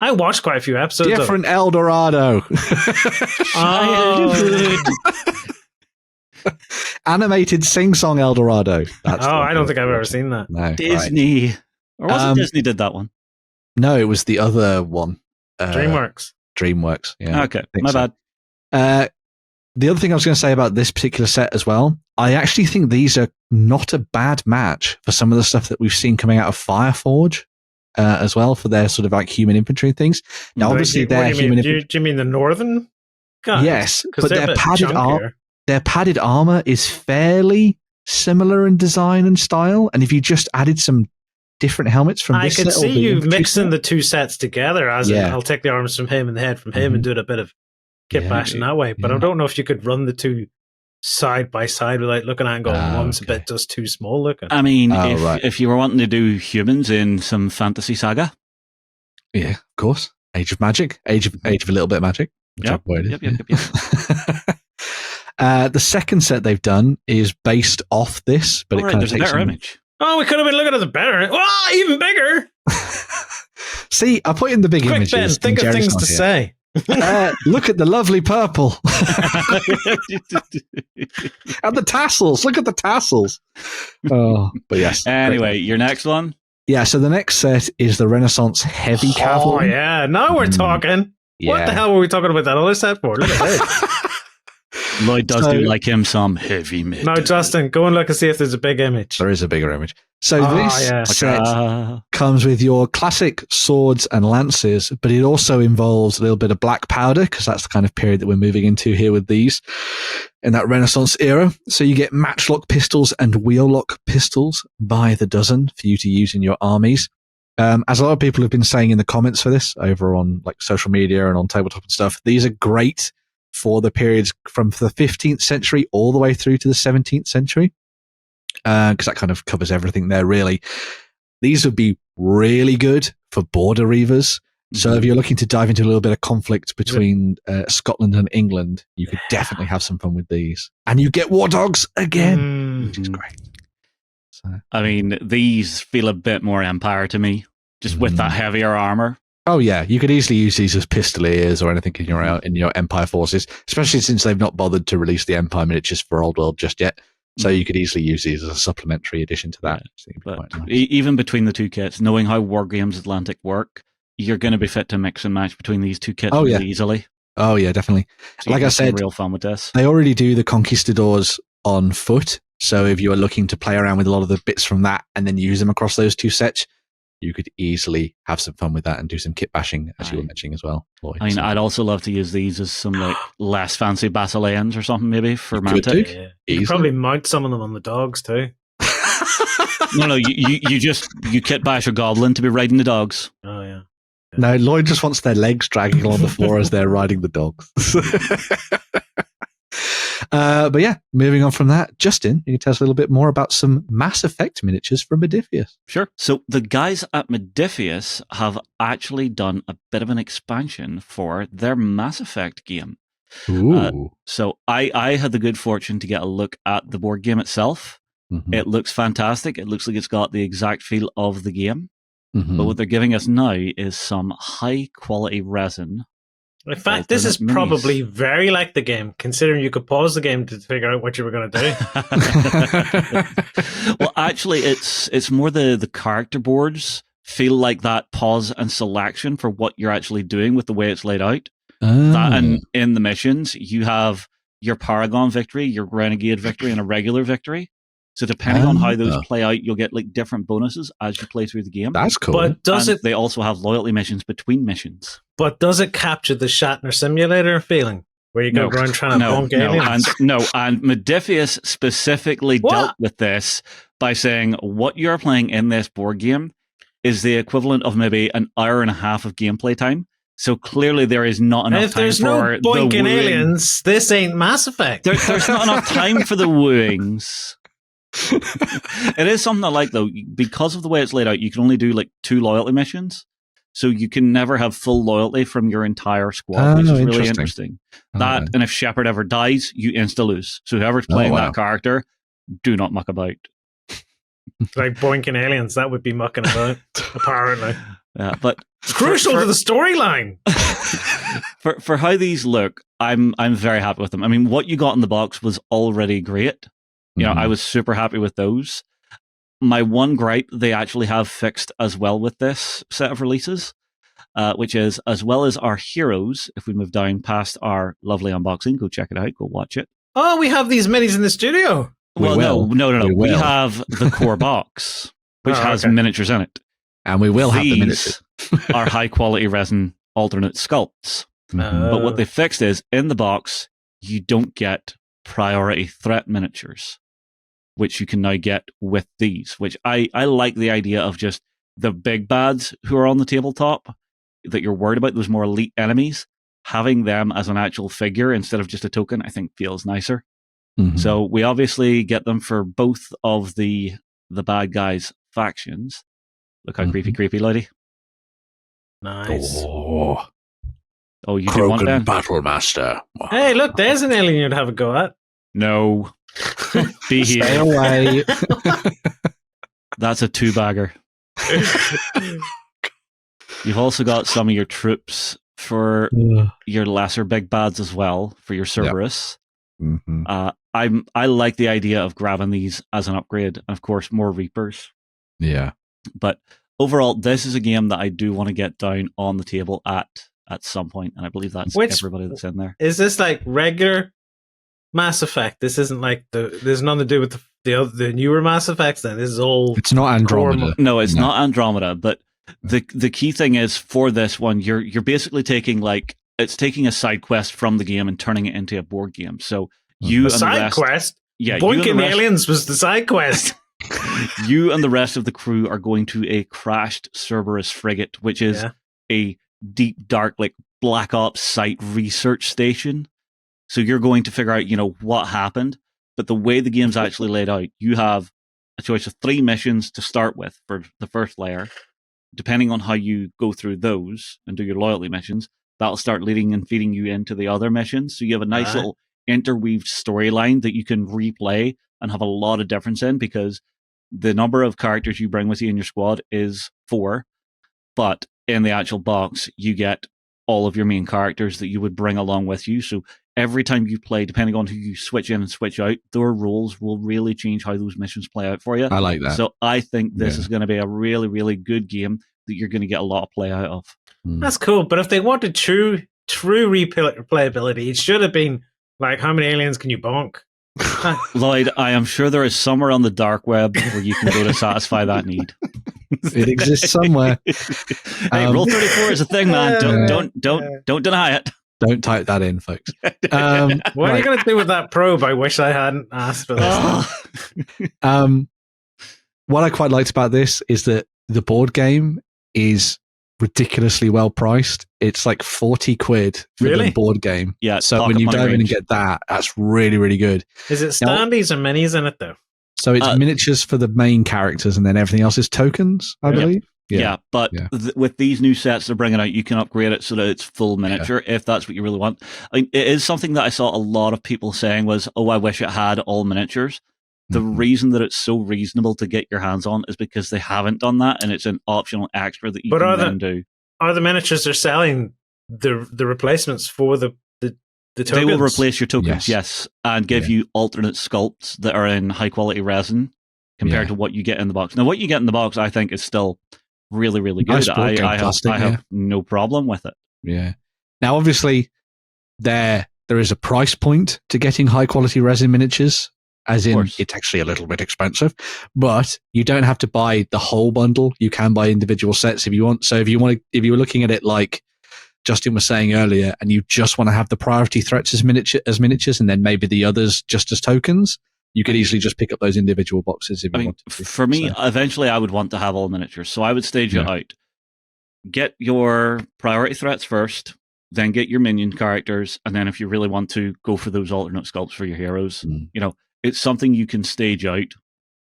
I watched quite a few episodes. Different El Dorado. Animated sing-song El Dorado. I don't think I've ever seen that. No, Disney. Right. Or was it Disney did that one? No, it was the other one. DreamWorks. Yeah. Okay, my bad. The other thing I was going to say about this particular set as well, I actually think these are not a bad match for some of the stuff that we've seen coming out of Fireforge as well, for their sort of like human infantry things. Now, obviously, they're human infantry. Do you mean the northern guys? Yes, but their padded armor is fairly similar in design and style. And if you just added some different helmets from this set, I could see you mixing the two sets together. I'll take the arms from him and the head from him and do a bit of kit bashing that way. But I don't know if you could run the two side by side without looking at it and going, one's a bit just too small looking. I mean, if you were wanting to do humans in some fantasy saga. Yeah, of course. Age of Magic. Age of a little bit of magic. Yep. The second set they've done is based off this, but it kind of takes a better image. Oh, we could have been looking at the better. Oh, even bigger. See, I put in the big Quick, images. Ben, think of things to say. Look at the lovely purple. And the tassels. Look at the tassels. Oh, but yes. Anyway, your next one? Yeah, so the next set is the Renaissance Heavy Cavalry. Oh, yeah. Now we're talking. Yeah. What the hell were we talking about that other set for? Look at this. Lloyd does do like him some heavy metal. No, Justin, go and look and see if there's a big image. There is a bigger image. So this set comes with your classic swords and lances, but it also involves a little bit of black powder, because that's the kind of period that we're moving into here with these in that Renaissance era. So you get matchlock pistols and wheel-lock pistols by the dozen for you to use in your armies. As a lot of people have been saying in the comments for this over on like social media and on tabletop and stuff, these are great for the periods from the 15th century all the way through to the 17th century, because that kind of covers everything there, really. These would be really good for border reavers. So if you're looking to dive into a little bit of conflict between Scotland and England, you could definitely have some fun with these. And you get war dogs again, which is great. So. I mean, these feel a bit more Empire to me, just with that heavier armor. Oh yeah, you could easily use these as pistoliers or anything in your Empire forces, especially since they've not bothered to release the Empire miniatures for Old World just yet. So you could easily use these as a supplementary addition to that. But nice. Even between the two kits, knowing how Wargames Atlantic work, you're going to be fit to mix and match between these two kits really easily. Oh yeah, definitely. So like I said, real fun with this. They already do the Conquistadors on foot. So if you are looking to play around with a lot of the bits from that and then use them across those two sets, you could easily have some fun with that and do some kit bashing, as you were mentioning as well, Lloyd. I mean, I'd also love to use these as some like less fancy Basileans or something, maybe for Mantic. Yeah. You could probably mount some of them on the dogs too. No, you kit bash a goblin to be riding the dogs. Oh yeah. No, Lloyd just wants their legs dragging along the floor as they're riding the dogs. But yeah, moving on from that, Justin, you can tell us a little bit more about some Mass Effect miniatures from Modiphius. Sure. So the guys at Modiphius have actually done a bit of an expansion for their Mass Effect game. Ooh. So I had the good fortune to get a look at the board game itself. Mm-hmm. It looks fantastic. It looks like it's got the exact feel of the game. Mm-hmm. But what they're giving us now is some high quality resin. In fact, this is probably very like the game, considering you could pause the game to figure out what you were going to do. Well, actually, it's more the character boards feel like that pause and selection for what you're actually doing with the way it's laid out. Oh. That and in the missions, you have your Paragon victory, your Renegade victory, and a regular victory. So depending on how those play out, you'll get like different bonuses as you play through the game. That's cool. But they also have loyalty missions between missions. But does it capture the Shatner simulator feeling where you go around trying to bonk aliens? And Modiphius specifically dealt with this by saying what you're playing in this board game is the equivalent of maybe an hour and a half of gameplay time. So clearly there is not enough time for there's no boinking aliens, this ain't Mass Effect. There's not enough time for the wooings. It is something I like, though, because of the way it's laid out. You can only do like 2 loyalty missions, so you can never have full loyalty from your entire squad, which is really interesting. And if Shepard ever dies, you insta lose. So whoever's playing that character, do not muck about. Like boinking aliens, that would be mucking about, apparently. Yeah, but it's crucial to the storyline. For how these look, I'm very happy with them. I mean, what you got in the box was already great. You know, I was super happy with those. My one gripe they actually have fixed as well with this set of releases, which is as well as our heroes, if we move down past our lovely unboxing, go check it out, go watch it. Oh, we have these minis in the studio. Well, no. We have the core box, which has miniatures in it. And we will have the miniatures. Are high quality resin alternate sculpts. But what they fixed is, in the box, you don't get priority threat miniatures, which you can now get with these, which I like the idea of just the big bads who are on the tabletop that you're worried about, those more elite enemies, having them as an actual figure instead of just a token, I think feels nicer. Mm-hmm. So we obviously get them for both of the bad guys' factions. Look how creepy, lady. Nice. Oh, you do want that? Battle Master. Hey, look, there's an alien you'd have a go at. No. Be here. Stay away. That's a 2-bagger. You've also got some of your troops for your lesser big bads as well, for your Cerberus. Yep. Mm-hmm. I like the idea of grabbing these as an upgrade, and of course more Reapers. Yeah. But overall, this is a game that I do want to get down on the table at some point, and I believe that's everybody that's in there. Is this like regular Mass Effect? This isn't like there's nothing to do with the newer Mass Effects. Then this is all. It's not Andromeda. No, it's not Andromeda. But the key thing is for this one, you're basically taking it's taking a side quest from the game and turning it into a board game. So you a side quest. Yeah, boinking aliens was the side quest. You and the rest of the crew are going to a crashed Cerberus frigate, which is a deep, dark, like Black Ops site research station. So you're going to figure out, what happened. But the way the game's actually laid out, you have a choice of 3 missions to start with for the first layer. Depending on how you go through those and do your loyalty missions, that'll start leading and feeding you into the other missions. So you have a nice little interweaved storyline that you can replay and have a lot of difference in, because the number of characters you bring with you in your squad is 4, but in the actual box, you get all of your main characters that you would bring along with you. So every time you play, depending on who you switch in and switch out, their roles will really change how those missions play out for you. I like that. So I think this is going to be a really, really good game that you're going to get a lot of play out of. That's cool, but if they wanted true replayability, it should have been like, how many aliens can you bonk? Lloyd, I am sure there is somewhere on the dark web where you can go to satisfy that need. It exists somewhere. Hey, Roll 34 is a thing, man. Don't deny it. Don't type that in, folks. What are you going to do with that probe? I wish I hadn't asked for this. What I quite liked about this is that the board game is ridiculously well priced. It's like 40 quid for the board game. Yeah. So when you dive in and get that, that's really, really good. Is it standees or minis in it, though? So it's miniatures for the main characters, and then everything else is tokens, I believe. Yeah, but with these new sets they're bringing out, you can upgrade it so that it's full miniature if that's what you really want. I mean, it is something that I saw a lot of people saying was, oh, I wish it had all miniatures. The reason that it's so reasonable to get your hands on is because they haven't done that, and it's an optional extra that you can then do. Are the miniatures they're selling the replacements for the tokens? They will replace your tokens, yes, and give you alternate sculpts that are in high quality resin compared to what you get in the box. Now, what you get in the box, I think, is still really, really good. I have no problem with it. Yeah. Now, obviously, there is a price point to getting high quality resin miniatures. As in, it's actually a little bit expensive, but you don't have to buy the whole bundle. You can buy individual sets if you want. So if you were looking at it like Justin was saying earlier, and you just want to have the priority threats as miniatures, and then maybe the others just as tokens, you could easily just pick up those individual boxes if you wanted to. For me, eventually I would want to have all miniatures. So I would stage it out. Get your priority threats first, then get your minion characters, and then if you really want to, go for those alternate sculpts for your heroes. You know, it's something you can stage out,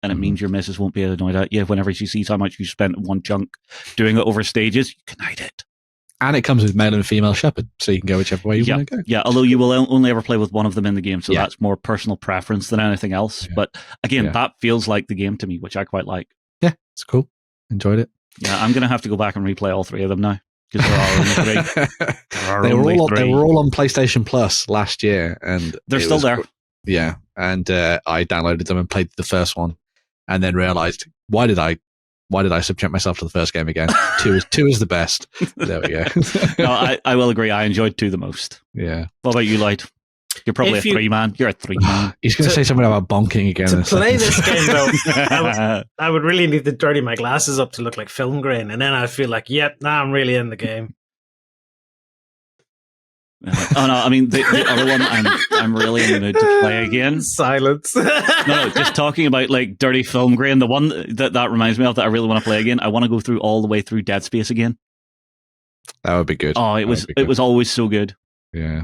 and it means your missus won't be annoyed at you whenever she sees how much you spent on one chunk doing it over stages. You can hide it. And it comes with male and female shepherd, so you can go whichever way you want to go. Yeah, although you will only ever play with one of them in the game, so that's more personal preference than anything else. Yeah. But again, that feels like the game to me, which I quite like. Yeah, it's cool. Enjoyed it. Yeah, I'm going to have to go back and replay all three of them now, because there are only three. They were all on PlayStation Plus last year, and they're still there. Yeah, and I downloaded them and played the first one, and then realized why did I subject myself to the first game again? Two is the best. There we go. No, I will agree. I enjoyed 2 the most. Yeah. What about you, Lloyd? You're probably a 3-man. You're a 3-man. He's going to say something about bonking again. To play this game, though, I would really need to dirty my glasses up to look like film grain, and then I feel like, I'm really in the game. Oh no! I mean the other one. I'm really in the mood to play again. Silence. No, just talking about like dirty film grain. The one that reminds me of that I really want to play again. I want to go through all the way through Dead Space again. That would be good. Oh, it was always so good. Yeah.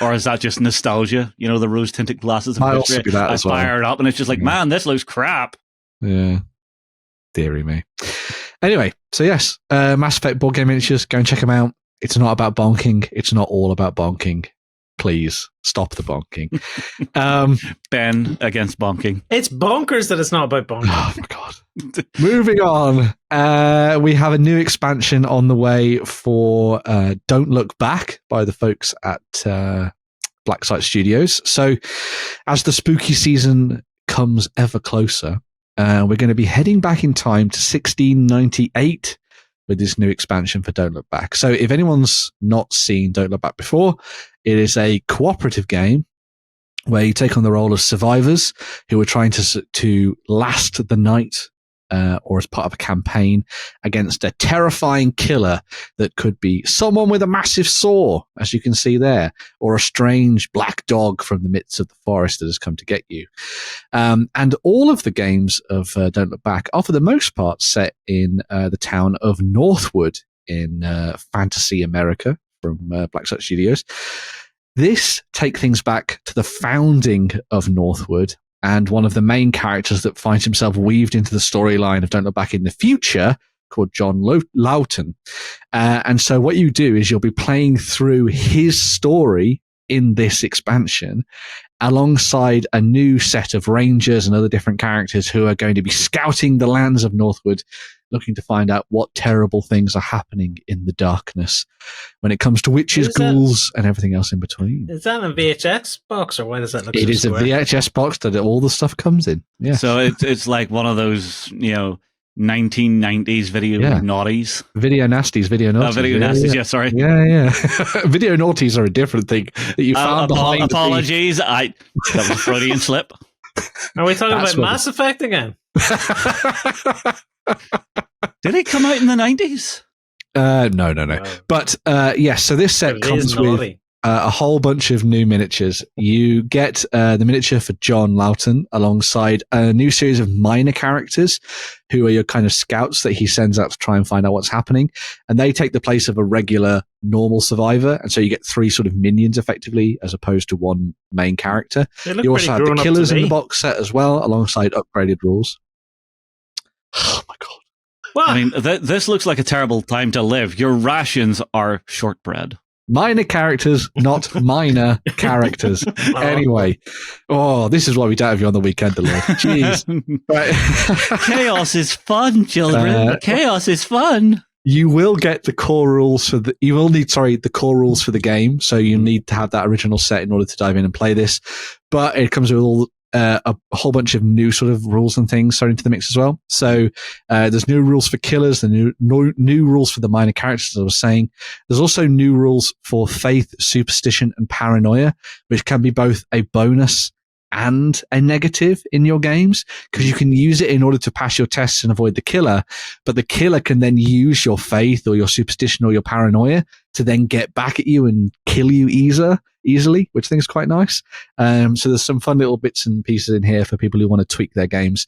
Or is that just nostalgia? You know, the rose tinted glasses. Might also be that as well. I fire it up and it's just like, man, this looks crap. Yeah. Deary me. Anyway, so yes, Mass Effect board game miniatures. Go and check them out. It's not about bonking. It's not all about bonking. Please stop the bonking. Ben against bonking. It's bonkers that it's not about bonking. Oh my God. Moving on. We have a new expansion on the way for Don't Look Back by the folks at Black Site Studios. So as the spooky season comes ever closer, we're going to be heading back in time to 1698 with this new expansion for Don't Look Back. So if anyone's not seen Don't Look Back before, it is a cooperative game where you take on the role of survivors who are trying to last the night or as part of a campaign against a terrifying killer that could be someone with a massive saw, as you can see there, or a strange black dog from the midst of the forest that has come to get you. And all of the games of Don't Look Back are, for the most part, set in the town of Northwood in Fantasy America from Black Site Studios. This takes things back to the founding of Northwood, and one of the main characters that finds himself weaved into the storyline of Don't Look Back in the future, called John Lawton. And so what you do is you'll be playing through his story in this expansion, alongside a new set of rangers and other different characters who are going to be scouting the lands of Northwood, looking to find out what terrible things are happening in the darkness when it comes to witches, ghouls, and everything else in between. Is that a VHS box, or why does that look It so is square? a VHS box that all the stuff comes in. Yeah. So it's like one of those, 1990s video naughties. Video nasties, video naughties. Video nasties, sorry. Yeah. Video naughties are a different thing that you found behind apologies, that was a Freudian slip. Are we talking about Mass Effect again? Did it come out in the 90s? No. Wow. But yes, so this set comes with a whole bunch of new miniatures. You get the miniature for John Loughton alongside a new series of minor characters who are your kind of scouts that he sends out to try and find out what's happening. And they take the place of a regular normal survivor. And so you get 3 sort of minions effectively as opposed to one main character. You also have the killers in the box set as well alongside upgraded rules. Oh my God. What? I mean, this looks like a terrible time to live. Your rations are shortbread. Minor characters, not minor characters. Anyway, this is why we don't have you on the weekend, Lord. Jeez. Right. Chaos is fun, children. Chaos is fun. You will get the core rules for the core rules for the game. So you need to have that original set in order to dive in and play this. But it comes with all a whole bunch of new sort of rules and things thrown into the mix as well. So there's new rules for killers, the new rules for the minor characters, as I was saying. There's also new rules for faith, superstition, and paranoia, which can be both a bonus and a negative in your games, because you can use it in order to pass your tests and avoid the killer, but the killer can then use your faith or your superstition or your paranoia to then get back at you and kill you easily, which I think is quite nice. So there's some fun little bits and pieces in here for people who want to tweak their games.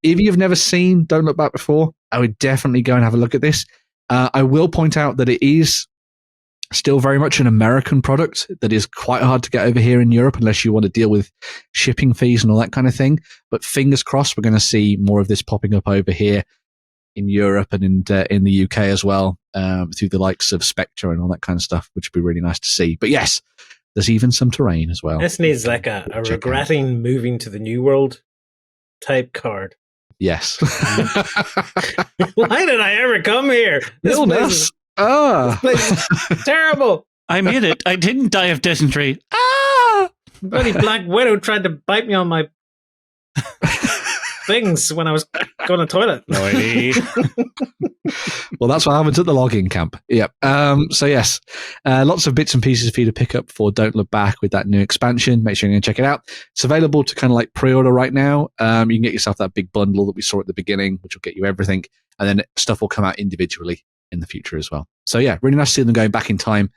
If you've never seen Don't Look Back before, I would definitely go and have a look at this. I will point out that it is still very much an American product that is quite hard to get over here in Europe unless you want to deal with shipping fees and all that kind of thing. But fingers crossed, we're going to see more of this popping up over here in Europe and in the UK as well, through the likes of Spectre and all that kind of stuff, which would be really nice to see. But yes, there's even some terrain as well. This needs like a regretting moving to the New World type card. Yes. Why did I ever come here? This place is terrible. I made it. I didn't die of dysentery. Bloody Black Widow tried to bite me on my things when I was going to the toilet. Well, that's what happens at the logging camp. Yep. So yes, lots of bits and pieces for you to pick up for Don't Look Back with that new expansion. Make sure you check it out. It's available to kind of like pre-order right now. You can get yourself that big bundle that we saw at the beginning, which will get you everything. And then stuff will come out individually in the future as well. So yeah, really nice to see them going back in time,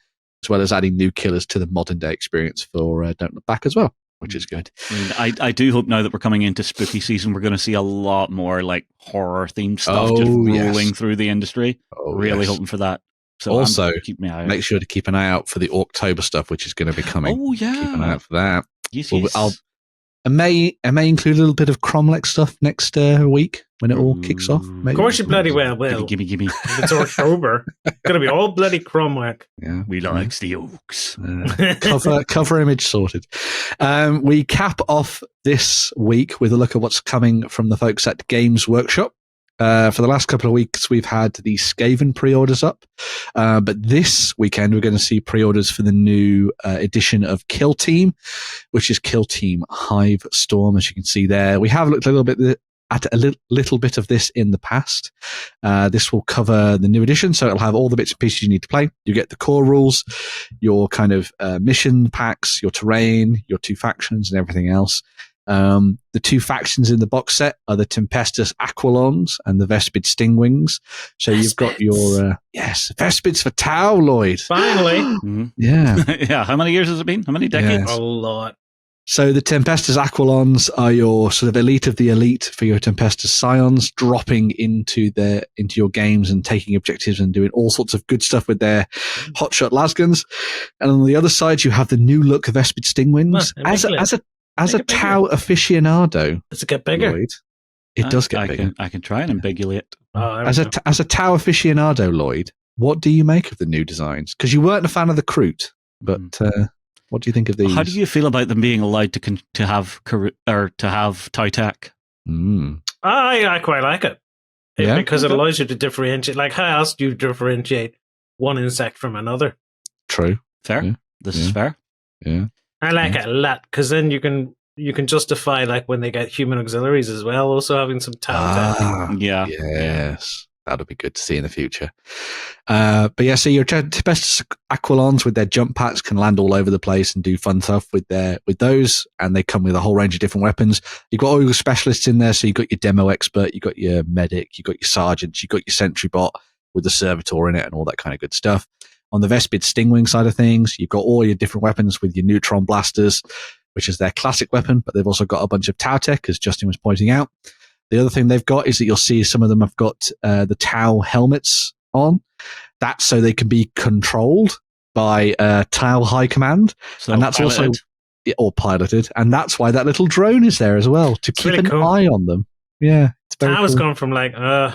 as well as adding new killers to the modern day experience for Don't Look Back as well, which is good. I do hope now that we're coming into spooky season, we're going to see a lot more like horror themed stuff rolling through the industry. Really hoping for that. So also, keep my eye out. Make sure to keep an eye out for the October stuff, which is going to be coming. Oh yeah, keep an eye out for that. Yes. I may include a little bit of Cromlech stuff next week when it all kicks off. Maybe. Of course you bloody well will. Gimme. If it's October, it's going to be all bloody Cromlech. Yeah, we likes the oaks. Cover image sorted. We cap off this week with a look at what's coming from the folks at Games Workshop. For the last couple of weeks, we've had the Skaven pre-orders up. But this weekend, we're going to see pre-orders for the new edition of Kill Team, which is Kill Team Hivestorm, as you can see there. We have looked a little bit at a little bit of this in the past. This will cover the new edition, so it'll have all the bits and pieces you need to play. You get the core rules, your kind of mission packs, your terrain, your 2 factions, and everything else. The 2 factions in the box set are the Tempestus Aquilons and the Vespid Stingwings. So you've got your, Vespids for Tau, Lloyd. Finally. Mm-hmm. Yeah. Yeah. How many years has it been? How many decades? A lot. So the Tempestus Aquilons are your sort of elite of the elite for your Tempestus Scions, dropping into your games and taking objectives and doing all sorts of good stuff with their hotshot lasguns. And on the other side, you have the new look Vespid Stingwings. As a Tau aficionado, does it get bigger? Lloyd, it does get bigger. I can try and ambiguate. As a Tau aficionado, Lloyd, what do you make of the new designs? Because you weren't a fan of the Kroot, but What do you think of these? How do you feel about them being allowed to have Tau tech? I quite like it. Because it allows you to differentiate. Like, how else do you differentiate one insect from another? True. Fair. Yeah. This is fair. Yeah. I like it a lot, because then you can justify, like, when they get human auxiliaries as well, also having some Tau tech. Yeah. Yes. That'll be good to see in the future. But yeah, so your best Aquilons with their jump packs can land all over the place and do fun stuff with those, and they come with a whole range of different weapons. You've got all your specialists in there, so you've got your demo expert, you've got your medic, you've got your sergeants, you've got your sentry bot with the servitor in it and all that kind of good stuff. On the Vespid Stingwing side of things, you've got all your different weapons with your neutron blasters, which is their classic weapon, but they've also got a bunch of Tau tech, as Justin was pointing out. The other thing they've got is that you'll see some of them have got the Tau helmets on. That's so they can be controlled by Tau High Command. So and that's piloted. or piloted. And that's why that little drone is there as well, to keep really an cool. eye on them. Yeah. It's very Tau has cool. gone from like, oh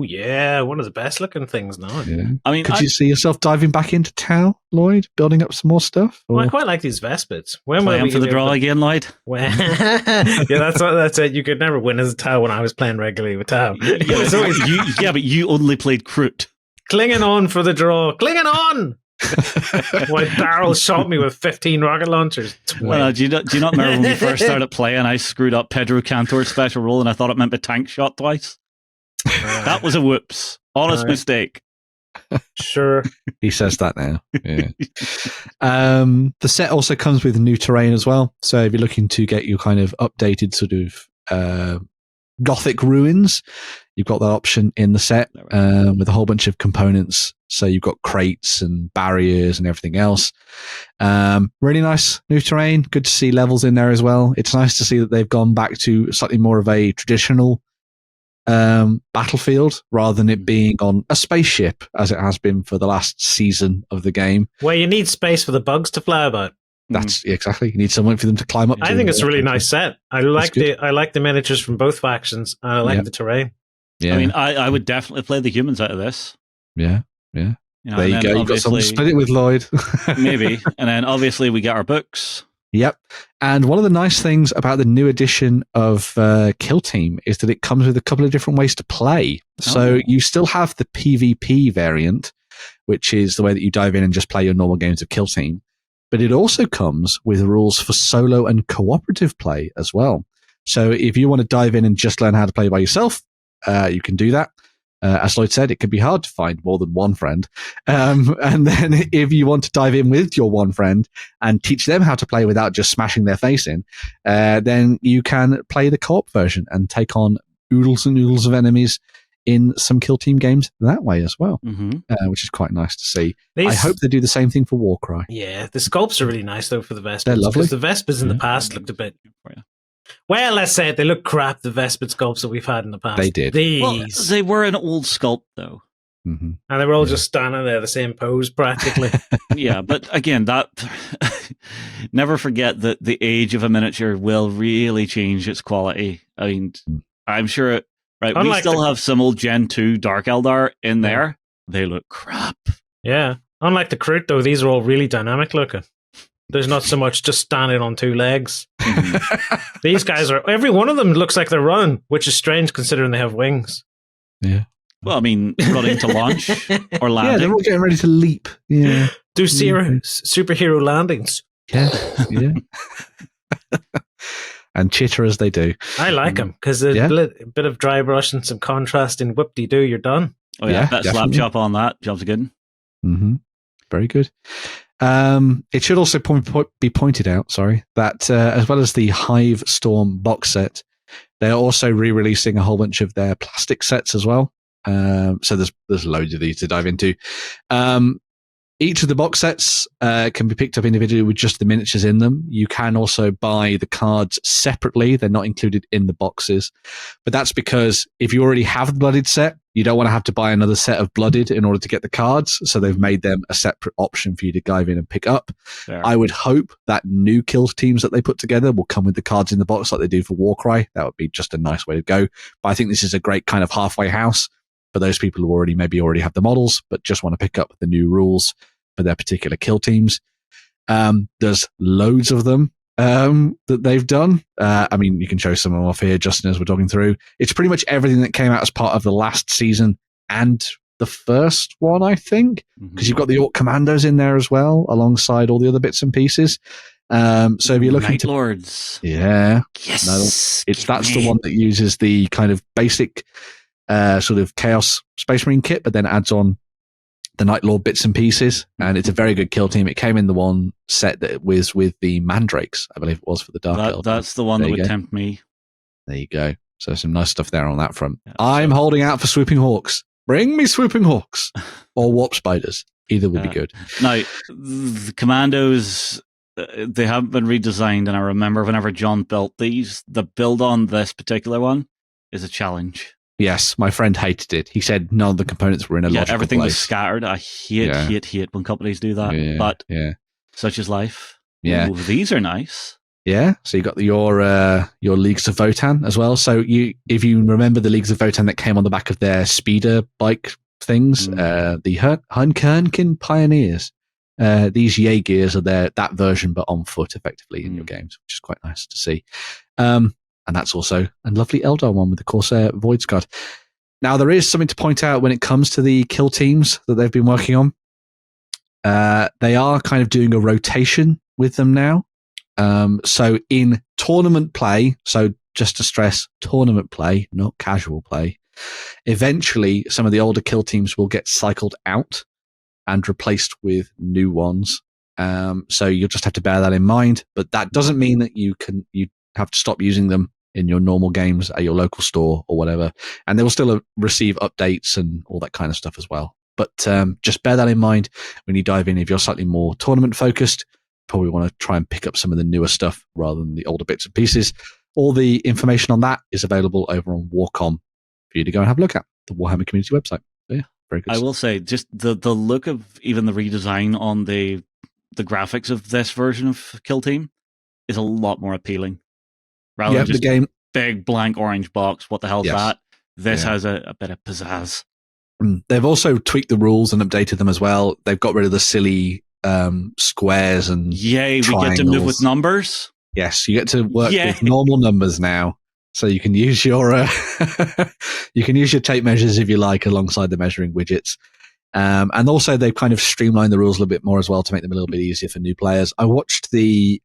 yeah, one of the best looking things now. Yeah. I mean, Could you see yourself diving back into Tau, Lloyd, building up some more stuff? Well, I quite like these Vespids. When playing were we for the gonna draw do again, Lloyd? yeah, that's it. You could never win as a Tau when I was playing regularly with Tau. It's always But you only played Kroot. clinging on for the draw. Clinging on! While Daryl shot me with 15 rocket launchers. Well, do you not remember when we first started playing, I screwed up Pedro Cantor's special roll and I thought it meant a tank shot twice? That was a whoops. Honest mistake. Sure. He says that now. Yeah. The set also comes with new terrain as well. So if you're looking to get your kind of updated sort of Gothic ruins, you've got that option in the set with a whole bunch of components. So you've got crates and barriers and everything else. Really nice new terrain. Good to see levels in there as well. It's nice to see that they've gone back to slightly more of a traditional battlefield rather than it being on a spaceship as it has been for the last season of the game. Well, you need space for the bugs to fly about. That's exactly. You need somewhere for them to climb up to. I think it's a really nice set. I like the miniatures from both factions. And I like the terrain. Yeah. I mean, I would definitely play the humans out of this. Yeah. You know, There you go. You've got something to split it with, Lloyd. Maybe. And then obviously we get our books. Yep. And one of the nice things about the new edition of Kill Team is that it comes with a couple of different ways to play. So you still have the PvP variant, which is the way that you dive in and just play your normal games of Kill Team. But it also comes with rules for solo and cooperative play as well. So if you want to dive in and just learn how to play by yourself, you can do that. As Lloyd said, it can be hard to find more than one friend. And then if you want to dive in with your one friend and teach them how to play without just smashing their face in, then you can play the co-op version and take on oodles and oodles of enemies in some Kill Team games that way as well, which is quite nice to see. I hope they do the same thing for Warcry. Yeah, the sculpts are really nice, though, for the Vespids. They're lovely. Because the Vespids in the past looked a bit... Well, let's say it, they look crap, the Vespid sculpts that we've had in the past. They did. Well, they were an old sculpt, though. Mm-hmm. And they were all just standing there, the same pose, practically. Yeah, but again, that never forget that the age of a miniature will really change its quality. I mean, I'm sure... Right, we still have some old Gen 2 Dark Eldar in there. They look crap. Yeah. Unlike the Kroot, though, these are all really dynamic looking. There's not so much just standing on two legs. These guys are... Every one of them looks like they're running, which is strange considering they have wings. Yeah. Well, I mean, running to launch or landing. Yeah, they're all getting ready to leap. Yeah. Do superhero landings. Yeah. Yeah. And chitter as they do. I like them because there's a bit of dry brush and some contrast in whoop-de-doo, you're done. Oh, yeah. That slap chop on that. Job's good. Mm-hmm. Very good. It should also be pointed out, that as well as the Hivestorm box set, they're also re-releasing a whole bunch of their plastic sets as well. So there's loads of these to dive into. Each of the box sets can be picked up individually with just the miniatures in them. You can also buy the cards separately. They're not included in the boxes. But that's because if you already have the Blooded set, you don't want to have to buy another set of Blooded in order to get the cards. So they've made them a separate option for you to dive in and pick up. Fair. I would hope that new Kill Teams that they put together will come with the cards in the box like they do for Warcry. That would be just a nice way to go. But I think this is a great kind of halfway house for those people who already have the models, but just want to pick up the new rules for their particular Kill Teams. There's loads of them that they've done. I mean, you can show some of them off here, Justin, as we're talking through. It's pretty much everything that came out as part of the last season and the first one, I think, because you've got the Orc Commandos in there as well, alongside all the other bits and pieces. So if you're looking Night Lords. Yeah. Yes. That's the one that uses the kind of basic sort of Chaos Space Marine kit, but then adds on the Night Lord bits and pieces, and it's a very good kill team. It came in the one set that was with the Mandrakes, I believe it was, for the Dark Elf. That's the one that would tempt me. There you go. So some nice stuff there on that front. Yeah, I'm holding out for Swooping Hawks. Bring me Swooping Hawks or Warp Spiders. Either would be good. Now, the Commandos, they haven't been redesigned, and I remember whenever John built these, the build on this particular one is a challenge. Yes, my friend hated it. He said none of the components were in a logical everything place. was scattered. I hate when companies do that. But such is life. Yeah, ooh, these are nice. Yeah, so you got your Leagues of Votan as well. So if you remember the Leagues of Votan that came on the back of their speeder bike things, the Hunkernkin Pioneers. These Jaegers are that version, but on foot, effectively in your games, which is quite nice to see. And that's also a lovely Eldar one with the Corsair Void Guard. Now, there is something to point out when it comes to the kill teams that they've been working on. They are kind of doing a rotation with them now. So in tournament play, so just to stress, tournament play, not casual play, eventually some of the older kill teams will get cycled out and replaced with new ones. So you'll just have to bear that in mind. But that doesn't mean that you have to stop using them in your normal games at your local store or whatever. And they will still receive updates and all that kind of stuff as well. But just bear that in mind when you dive in. If you're slightly more tournament focused, probably want to try and pick up some of the newer stuff rather than the older bits and pieces. All the information on that is available over on Warcom for you to go and have a look at, the Warhammer community website. But yeah, very good. I will say, just the look of even the redesign on the graphics of this version of Kill Team is a lot more appealing. Rather than just the game, big blank orange box, what the hell's that? This has a bit of pizzazz. They've also tweaked the rules and updated them as well. They've got rid of the silly squares and triangles. We get to move with numbers. Yes, you get to work with normal numbers now. So you can use your tape measures if you like alongside the measuring widgets. And also they've kind of streamlined the rules a little bit more as well to make them a little bit easier for new players. I watched the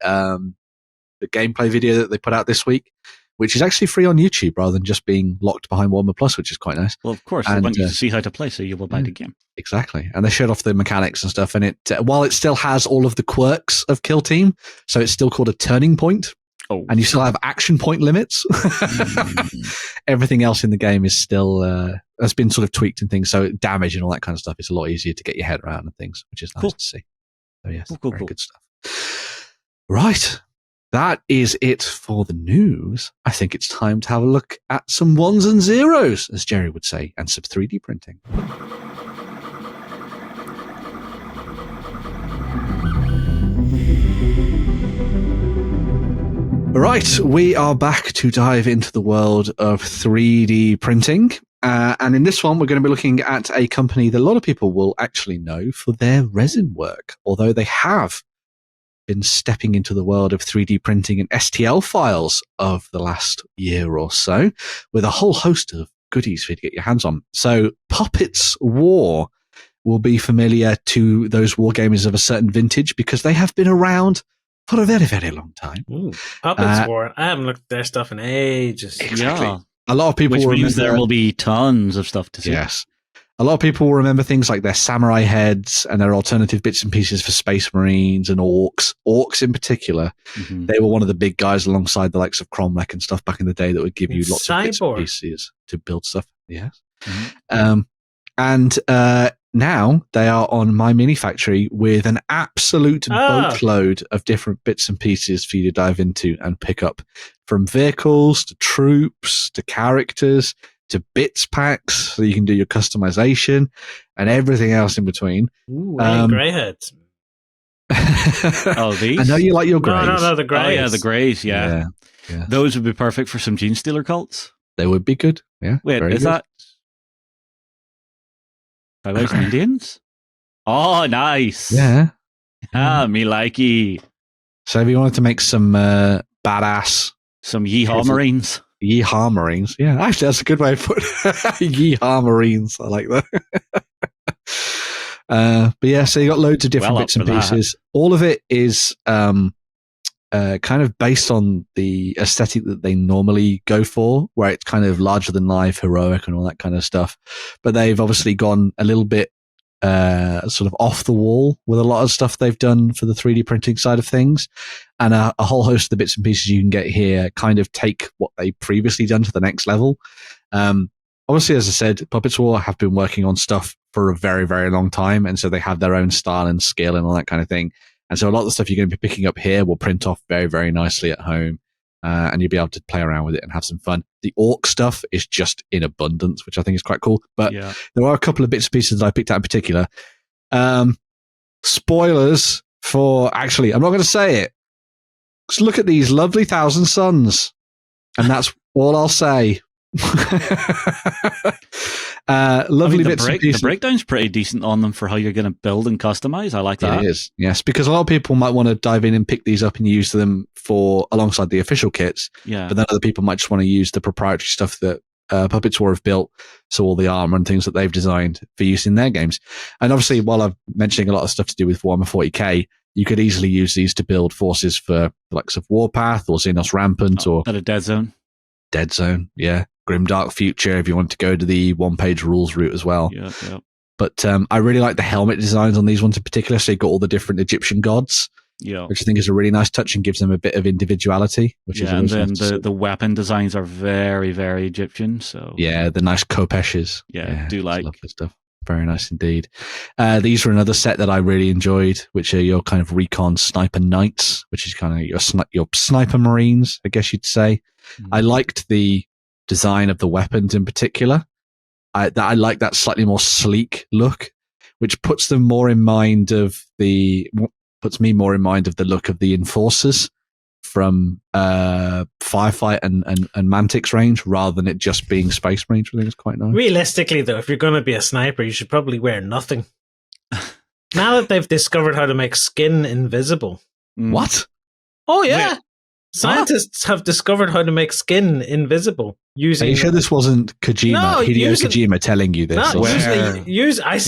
gameplay video that they put out this week, which is actually free on YouTube rather than just being locked behind Warhammer Plus, which is quite nice. Well, of course, they want you to see how to play, so you will buy the game. Exactly. And they showed off the mechanics and stuff, and it while it still has all of the quirks of Kill Team, so it's still called a turning point, and you still have action point limits. Everything else in the game is still has been sort of tweaked and things, so damage and all that kind of stuff is a lot easier to get your head around and things, which is nice to see. So yes, very good stuff. Right. That is it for the news. I think it's time to have a look at some ones and zeros, as Jerry would say, and some 3D printing. Right, we are back to dive into the world of 3D printing. And in this one, we're going to be looking at a company that a lot of people will actually know for their resin work, although they have been stepping into the world of 3D printing and STL files of the last year or so, with a whole host of goodies for you to get your hands on. So Puppets War will be familiar to those wargamers of a certain vintage because they have been around for a very, very long time. Ooh, Puppets War. I haven't looked at their stuff in ages. Exactly. Yeah. A lot of people will remember. Which means there will be tons of stuff to see. Yes. A lot of people will remember things like their samurai heads and their alternative bits and pieces for Space Marines and Orcs. Orcs in particular. Mm-hmm. They were one of the big guys alongside the likes of Cromlech and stuff back in the day that would give you lots of bits and pieces to build stuff. Yes. Mm-hmm. And now they are on My Mini Factory with an absolute boatload of different bits and pieces for you to dive into and pick up, from vehicles to troops to characters to bits packs, so you can do your customization and everything else in between. Ooh, greyheads. These? I know you like your greys. No, the greys. Oh, yeah, the greys, yeah. Those would be perfect for some Gene Stealer cults. They would be good, yeah. Wait, is that 5,000 Indians? Oh, nice. Yeah. Me likey. So if you wanted to make some badass... Some yeehaw Marines. Yeehaw Marines. Yeah, actually, that's a good way of putting it. Yeehaw Marines. I like that. But yeah, so you got loads of different bits and pieces. All of it is kind of based on the aesthetic that they normally go for, where it's kind of larger than life, heroic, and all that kind of stuff. But they've obviously gone a little bit sort of off the wall with a lot of stuff they've done for the 3D printing side of things. And a whole host of the bits and pieces you can get here kind of take what they previously done to the next level. Obviously, as I said, Puppets War have been working on stuff for a very, very long time. And so they have their own style and skill and all that kind of thing. And so a lot of the stuff you're going to be picking up here will print off very, very nicely at home. And you'll be able to play around with it and have some fun. The orc stuff is just in abundance, which I think is quite cool. But there are a couple of bits and pieces that I picked out in particular. Spoilers for... Actually, I'm not going to say it. Just look at these lovely Thousand Suns. And that's all I'll say. Lovely bits and pieces. The breakdown's pretty decent on them for how you're going to build and customize. I like that. It is, yes, because a lot of people might want to dive in and pick these up and use them for alongside the official kits. Yeah. But then other people might just want to use the proprietary stuff that Puppets War have built, so all the armor and things that they've designed for use in their games. And obviously, while I'm mentioning a lot of stuff to do with Warhammer 40k, you could easily use these to build forces for the likes of Warpath or Xenos Rampant or a Dead Zone. Dead Zone, yeah. Grimdark Future, if you want to go to the one-page rules route as well. Yeah. But I really like the helmet designs on these ones in particular. So you've got all the different Egyptian gods, which I think is a really nice touch and gives them a bit of individuality. Which is and then the weapon designs are very, very Egyptian. So yeah, the nice kopeshes. Yeah, do like lovely stuff. Very nice indeed. These were another set that I really enjoyed, which are your kind of recon sniper knights, which is kind of your sniper marines, I guess you'd say. I liked the design of the weapons in particular. I like that slightly more sleek look, which puts me more in mind of the look of the enforcers from Firefight and Mantix range, rather than it just being Space Marines. I think it's quite nice. Realistically, though, if you're going to be a sniper, you should probably wear nothing. Now that they've discovered how to make skin invisible. What? Oh, yeah. Wait. Scientists have discovered how to make skin invisible using. Are you sure this wasn't Kojima? No, Hideo Kojima telling you this?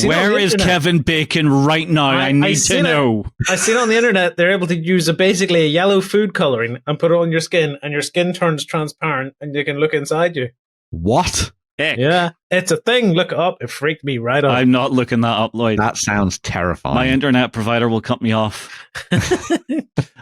Where is Kevin Bacon right now? I need to know. I seen on the internet they're able to use basically a yellow food coloring and put it on your skin, and your skin turns transparent, and you can look inside you. What? Heck. Yeah, it's a thing. Look it up. It freaked me right up. I'm not looking that up, Lloyd. That sounds terrifying. My internet provider will cut me off.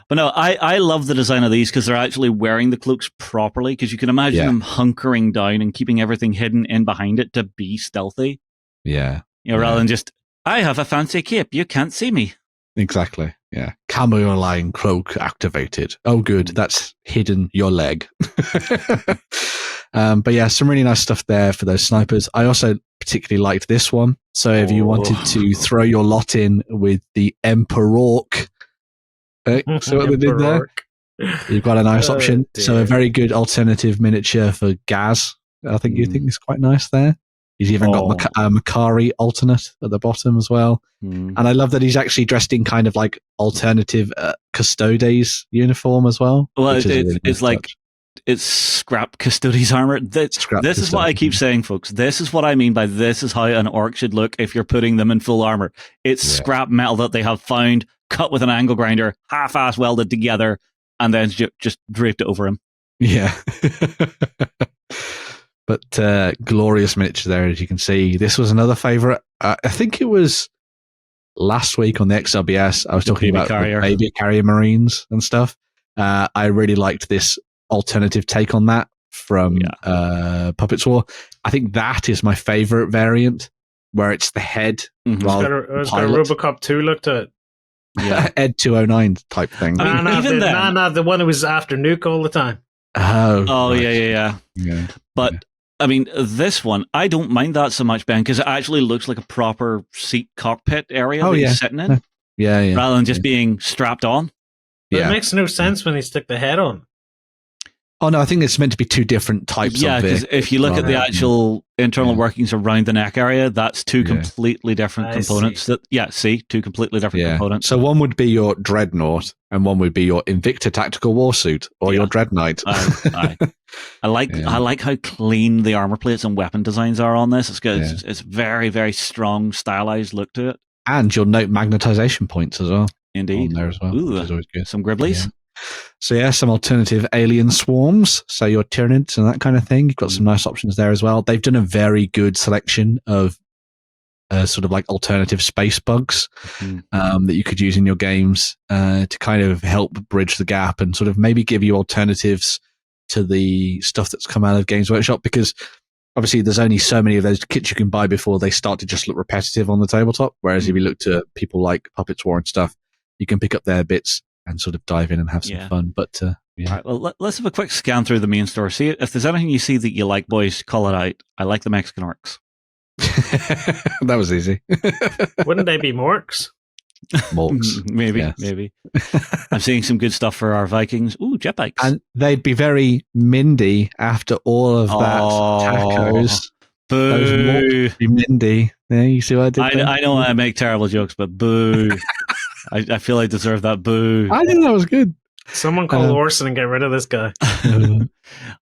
But no, I love the design of these because they're actually wearing the cloaks properly, because you can imagine them hunkering down and keeping everything hidden in behind it to be stealthy. Yeah. Rather than just, I have a fancy cape, you can't see me. Exactly. Yeah. Camoline cloak activated. Oh, good. That's hidden your leg. But yeah, some really nice stuff there for those snipers. I also particularly liked this one. So if you wanted to throw your lot in with the Emperor, so what they did there? You've got a nice option. Dear. So a very good alternative miniature for Gaz. I think you think is quite nice there. He's even got Makari alternate at the bottom as well. And I love that he's actually dressed in kind of like alternative Custodes uniform as well. Well, it's like touch. It's scrap Custodes armor. This is what I keep saying, folks. This is what I mean by this is how an orc should look if you're putting them in full armor. It's scrap metal that they have found, cut with an angle grinder, half-ass welded together, and then just draped it over him. Yeah. But glorious miniature there, as you can see. This was another favourite. I think it was last week on the XLBS. I was talking about the baby carrier marines and stuff. I really liked this alternative take on that from Puppets War. I think that is my favourite variant, where it's the head. It's got Robocop 2 looked at. Yeah. Ed 209 type thing. I mean, even then. The one who was after Nuke all the time. Oh, right. Yeah. But I mean, this one, I don't mind that so much, Ben, because it actually looks like a proper seat cockpit area that he's sitting in. Yeah. Rather than just being strapped on. But it makes no sense when they stick the head on. Oh no, I think it's meant to be two different types. Yeah, because if you look at the actual internal workings around the neck area, that's two completely different components. Two completely different components. So one would be your Dreadnought, and one would be your Invicta tactical warsuit, or your Dreadknight. I like how clean the armor plates and weapon designs are on this. It's good. It's very, very strong, stylized look to it. And you'll note magnetization points as well. Indeed. On there as well, which is always good. Some Gribblies. Yeah. So some alternative alien swarms. So your Tyranids and that kind of thing. You've got some nice options there as well. They've done a very good selection of sort of like alternative space bugs that you could use in your games to kind of help bridge the gap and sort of maybe give you alternatives to the stuff that's come out of Games Workshop, because obviously there's only so many of those kits you can buy before they start to just look repetitive on the tabletop. Whereas if you look to people like Puppets War and stuff, you can pick up their bits and sort of dive in and have some fun. But All right, well, let's have a quick scan through the main store. See if there's anything you see that you like, boys. Call it out. I like the Mexican orcs. That was easy. Wouldn't they be Morks? Morks, maybe. I'm seeing some good stuff for our Vikings. Ooh, jet bikes, and they'd be very Mindy after all of that tacos. Boo! Those Morks would be Mindy. Yeah, you see what I did? I know I make terrible jokes, but boo! I feel I deserve that boo. I think that was good. Someone call Orson and get rid of this guy. Oh,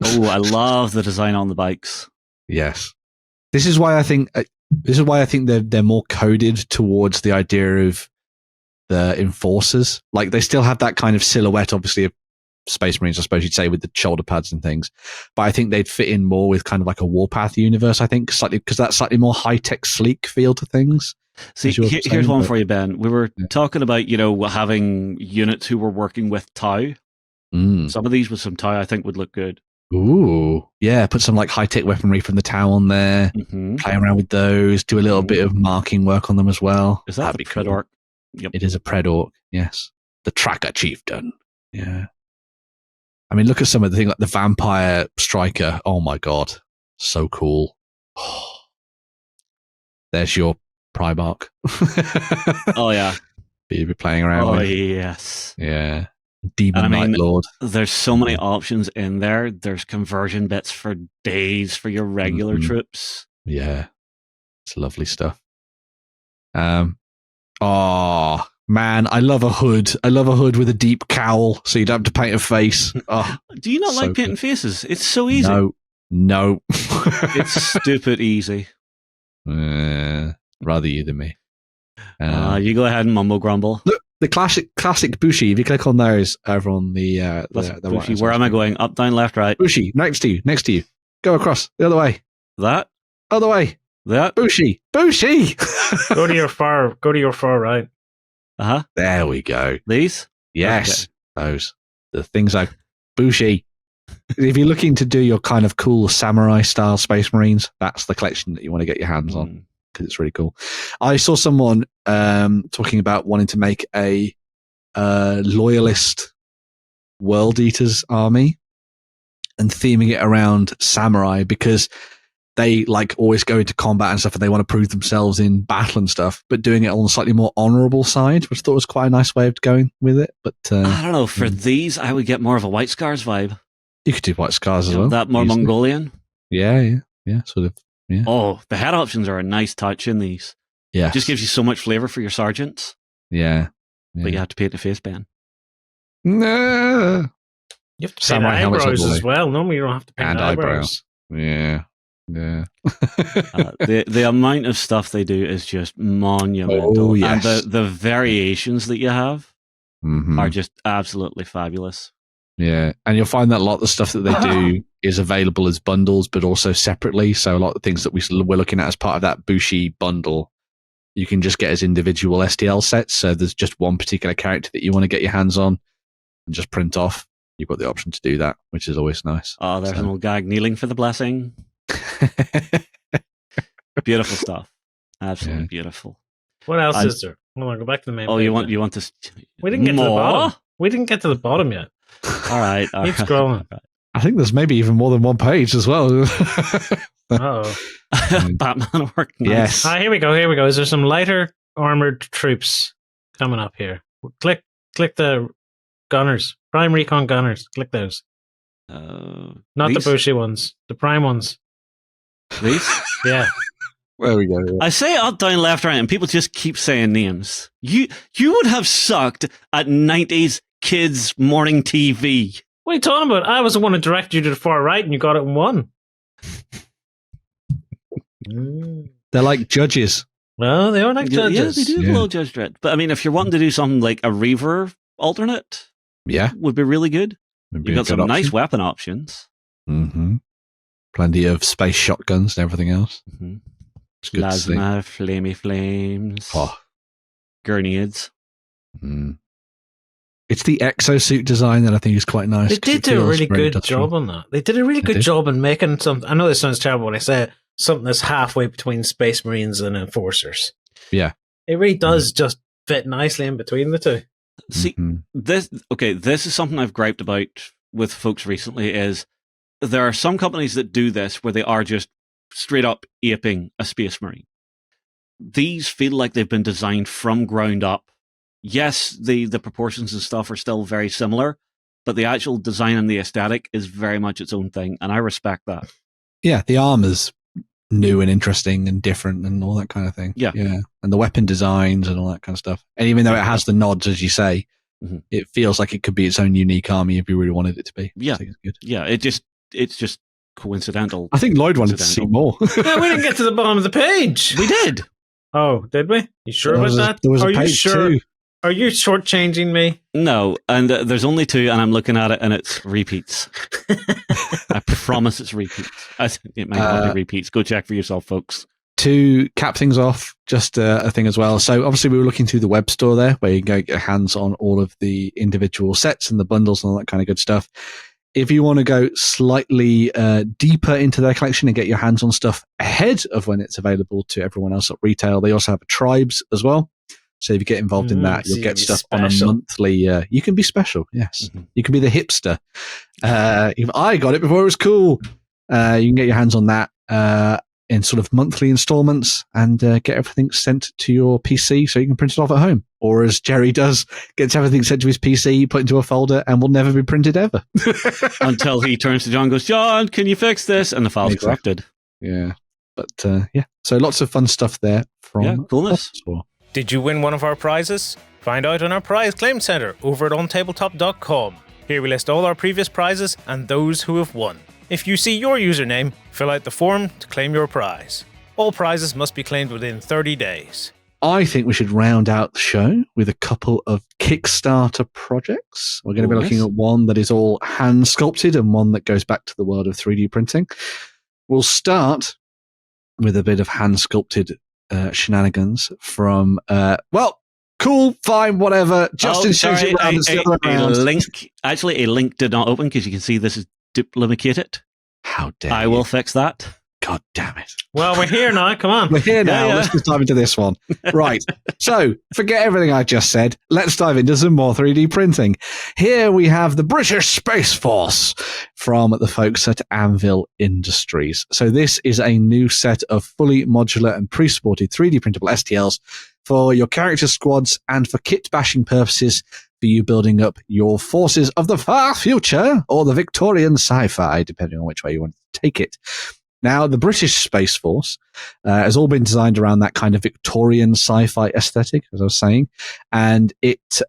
I love the design on the bikes. Yes, this is why I think they're more coded towards the idea of the enforcers. Like they still have that kind of silhouette, obviously, of Space Marines, I suppose you'd say, with the shoulder pads and things. But I think they'd fit in more with kind of like a Warpath universe. I think slightly because that's slightly more high tech, sleek feel to things. See, here's one for you, Ben. We were talking about, having units who were working with Tau. Some of these with some Tau, I think, would look good. Ooh, yeah. Put some like high tech weaponry from the Tau on there. Play around with those. Do a little bit of marking work on them as well. Is that the Pred Orc? Yep. It is a Pred Orc. Yes, the Tracker Chieftain. Yeah. I mean, look at some of the things like the Vampire Striker. Oh my god, so cool. There's your Primarch. Oh yeah, you'll be playing around with. Oh yes, yeah. Demon Knight Lord. There's so many options in there. There's conversion bits for days for your regular troops. Yeah, it's lovely stuff. Oh man, I love a hood. I love a hood with a deep cowl, so you don't have to paint a face. Oh, do you not like painting faces? It's so easy. No, it's stupid easy. Rather you than me. You go ahead and mumble grumble. Look, the classic Bushi. If you click on those over on the Bushi. Where am I going? Up, down, left, right. Bushi, next to you. Go across the other way. That other way. That Bushi. Go to your far right. There we go. These? Yes, okay. Those. The things like Bushi. If you're looking to do your kind of cool samurai style Space Marines, that's the collection that you want to get your hands on, because it's really cool. I saw someone talking about wanting to make a loyalist World Eaters army and theming it around samurai, because they like always go into combat and stuff and they want to prove themselves in battle and stuff, but doing it on a slightly more honorable side, which I thought was quite a nice way of going with it. But I don't know, for these I would get more of a White Scars vibe. You could do White Scars as well. That more easily. Mongolian. Yeah, sort of. Yeah. Oh, the head options are a nice touch in these. Yeah, just gives you so much flavor for your sergeants. Yeah. But you have to paint the face, Ben. No. You have to paint eyebrows as well. Normally you don't have to paint eyebrows. Yeah. The amount of stuff they do is just monumental. Oh, yes. And the variations that you have are just absolutely fabulous. Yeah, and you'll find that a lot of the stuff that they do is available as bundles, but also separately. So a lot of the things that we're looking at as part of that Bushi bundle, you can just get as individual STL sets. So there's just one particular character that you want to get your hands on and just print off. You've got the option to do that, which is always nice. Oh, there's an old gag kneeling for the blessing. Beautiful stuff. Absolutely beautiful. What else is there? Hold on, go back to the main. Oh, you want to? We didn't get to the bottom. We didn't get to the bottom yet. All right. Keep scrolling. I think there's maybe even more than one page as well. Batman work. Nice. Yes. Here we go. Is there some lighter armored troops coming up here? Click the gunners. Prime Recon gunners. Click those. Not These? the bushy ones. The prime ones. These? Yeah. There we go. Yeah. I say up, down, left, right, and people just keep saying names. You would have sucked at 90s kids morning TV. What are you talking about? I was the one who directed you to the far right and you got it in one. They're like judges. Well, they are like judges. Yeah, they do have a little judge dread. But I mean, if you're wanting to do something like a Reaver alternate, would be really good. You've got some nice weapon options. Mm-hmm. Plenty of space shotguns and everything else. Mm-hmm. Plasma, flamey flames, grenades. Mm. It's the exosuit design that I think is quite nice. They did do a really good job on that. They did a really good job in making something. I know this sounds terrible when I say it, something that's halfway between Space Marines and Enforcers. Yeah. It really does just fit nicely in between the two. See, this is something I've griped about with folks recently is there are some companies that do this where they are just straight up aping a Space Marine. These feel like they've been designed from ground up. Yes, the proportions and stuff are still very similar, but the actual design and the aesthetic is very much its own thing, and I respect that. Yeah, the armor's new and interesting and different and all that kind of thing. Yeah. And the weapon designs and all that kind of stuff. And even though it has the nods, as you say, it feels like it could be its own unique army if you really wanted it to be. Yeah. I think it's good. Yeah, it's just coincidental. I think Lloyd wanted to see more. Yeah, we didn't get to the bottom of the page. We did. Oh, did we? You sure about that? There was Are a page you sure? too. Are you shortchanging me? No, and there's only 2, and I'm looking at it, and it's repeats. I promise it's repeats. It might not be repeats. Go check for yourself, folks. To cap things off, just a thing as well. So obviously we were looking through the web store there, where you can go get your hands on all of the individual sets and the bundles and all that kind of good stuff. If you want to go slightly deeper into their collection and get your hands on stuff ahead of when it's available to everyone else at retail, they also have a tribes as well. So if you get involved in that, you'll get stuff special on a monthly. You can be special, yes. You can be the hipster. If I got it before it was cool, you can get your hands on that in sort of monthly installments and get everything sent to your PC so you can print it off at home. Or as Jerry does, gets everything sent to his PC, put into a folder, and will never be printed ever. Until he turns to John and goes, John, can you fix this? And the file's corrupted. Yeah. But so lots of fun stuff there from coolness. Did you win one of our prizes? Find out on our prize claim center over at OnTableTop.com. Here we list all our previous prizes and those who have won. If you see your username, fill out the form to claim your prize. All prizes must be claimed within 30 days. I think we should round out the show with a couple of Kickstarter projects. We're going to be looking at one that is all hand sculpted and one that goes back to the world of 3D printing. We'll start with a bit of hand sculpted shenanigans from cool, fine, whatever. Justin shows it around. A link did not open because you can see this is duplicated. How dare I will fix that. God damn it. Well, we're here now. Come on. We're here now. Let's just dive into this one. Right. So, forget everything I just said. Let's dive into some more 3D printing. Here we have the British Space Force from the folks at Anvil Industries. So, this is a new set of fully modular and pre-supported 3D printable STLs for your character squads and for kit bashing purposes for you building up your forces of the far future or the Victorian sci-fi, depending on which way you want to take it. Now, the British Space Force has all been designed around that kind of Victorian sci-fi aesthetic, as I was saying, and it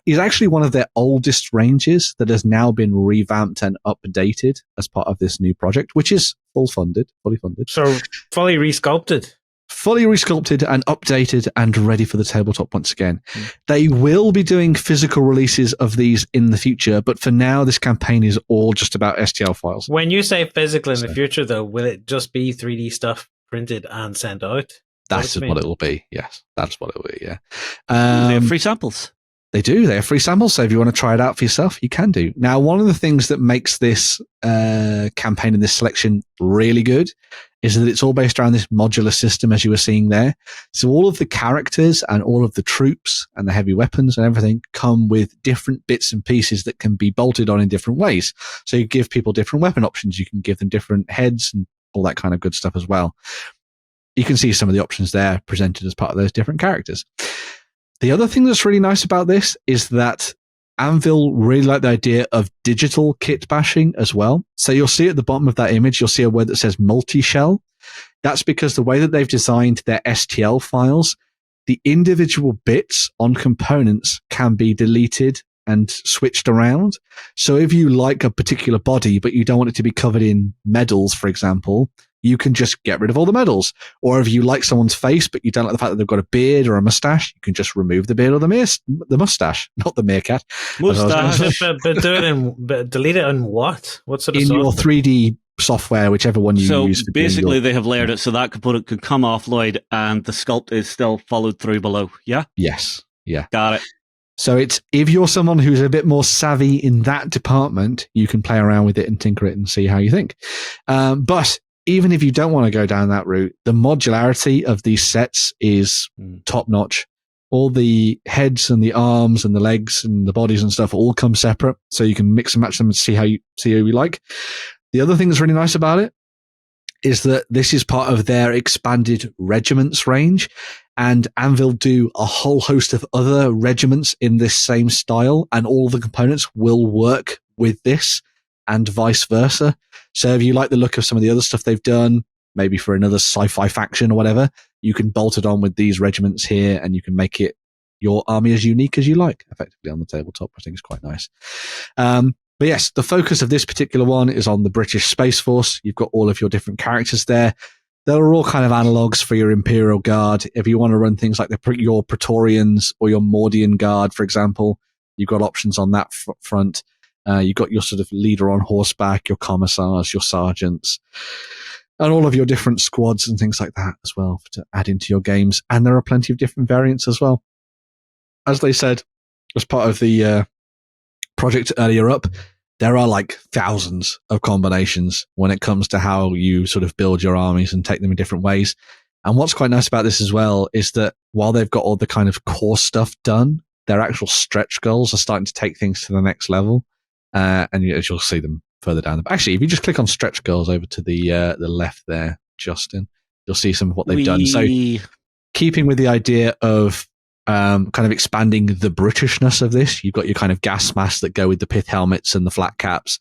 is actually one of their oldest ranges that has now been revamped and updated as part of this new project, which is fully funded. So, fully resculpted. Fully resculpted and updated and ready for the tabletop once again. They will be doing physical releases of these in the future, but for now, this campaign is all just about STL files. When you say physical in the future, though, will it just be 3D stuff printed and sent out? That's what it will be. Yes, that's what it will be. Yeah. They have free samples. They do. They have free samples. So if you want to try it out for yourself, you can do. Now, one of the things that makes this campaign and this selection really good is that it's all based around this modular system, as you were seeing there. So all of the characters and all of the troops and the heavy weapons and everything come with different bits and pieces that can be bolted on in different ways. So you give people different weapon options. You can give them different heads and all that kind of good stuff as well. You can see some of the options there presented as part of those different characters. The other thing that's really nice about this is that Anvil really like the idea of digital kit bashing as well. So you'll see at the bottom of that image, you'll see a word that says multi-shell. That's because the way that they've designed their STL files, the individual bits on components can be deleted and switched around. So if you like a particular body, but you don't want it to be covered in medals, for example, you can just get rid of all the medals. Or if you like someone's face, but you don't like the fact that they've got a beard or a mustache, you can just remove the beard or the mustache, not the meerkat. Mustache. But delete it on what? What sort of in software? your 3D software, whichever one you use. So basically, they have layered it so that component could come off Lloyd and the sculpt is still followed through below. Yeah? Yes. Yeah. Got it. So it's if you're someone who's a bit more savvy in that department, you can play around with it and tinker it and see how you think. But even if you don't want to go down that route, the modularity of these sets is top notch. All the heads and the arms and the legs and the bodies and stuff all come separate, so you can mix and match them and see how you like. The other thing that's really nice about it is that this is part of their expanded regiments range, and Anvil do a whole host of other regiments in this same style, and all the components will work with this and vice versa. So if you like the look of some of the other stuff they've done, maybe for another sci-fi faction or whatever, you can bolt it on with these regiments here and you can make it your army as unique as you like, effectively on the tabletop. I think it's quite nice. But yes, the focus of this particular one is on the British Space Force. You've got all of your different characters there. They're all kind of analogues for your Imperial Guard. If you want to run things like your Praetorians or your Mordian Guard, for example, you've got options on that front. You've got your sort of leader on horseback, your commissars, your sergeants, and all of your different squads and things like that as well to add into your games. And there are plenty of different variants as well. As they said, as part of the project earlier up, there are like thousands of combinations when it comes to how you sort of build your armies and take them in different ways. And what's quite nice about this as well is that while they've got all the kind of core stuff done, their actual stretch goals are starting to take things to the next level. And as you'll see them further down. Actually, if you just click on stretch goals over to the left there, Justin, you'll see some of what they've done. So keeping with the idea of kind of expanding the Britishness of this, you've got your kind of gas masks that go with the pith helmets and the flat caps.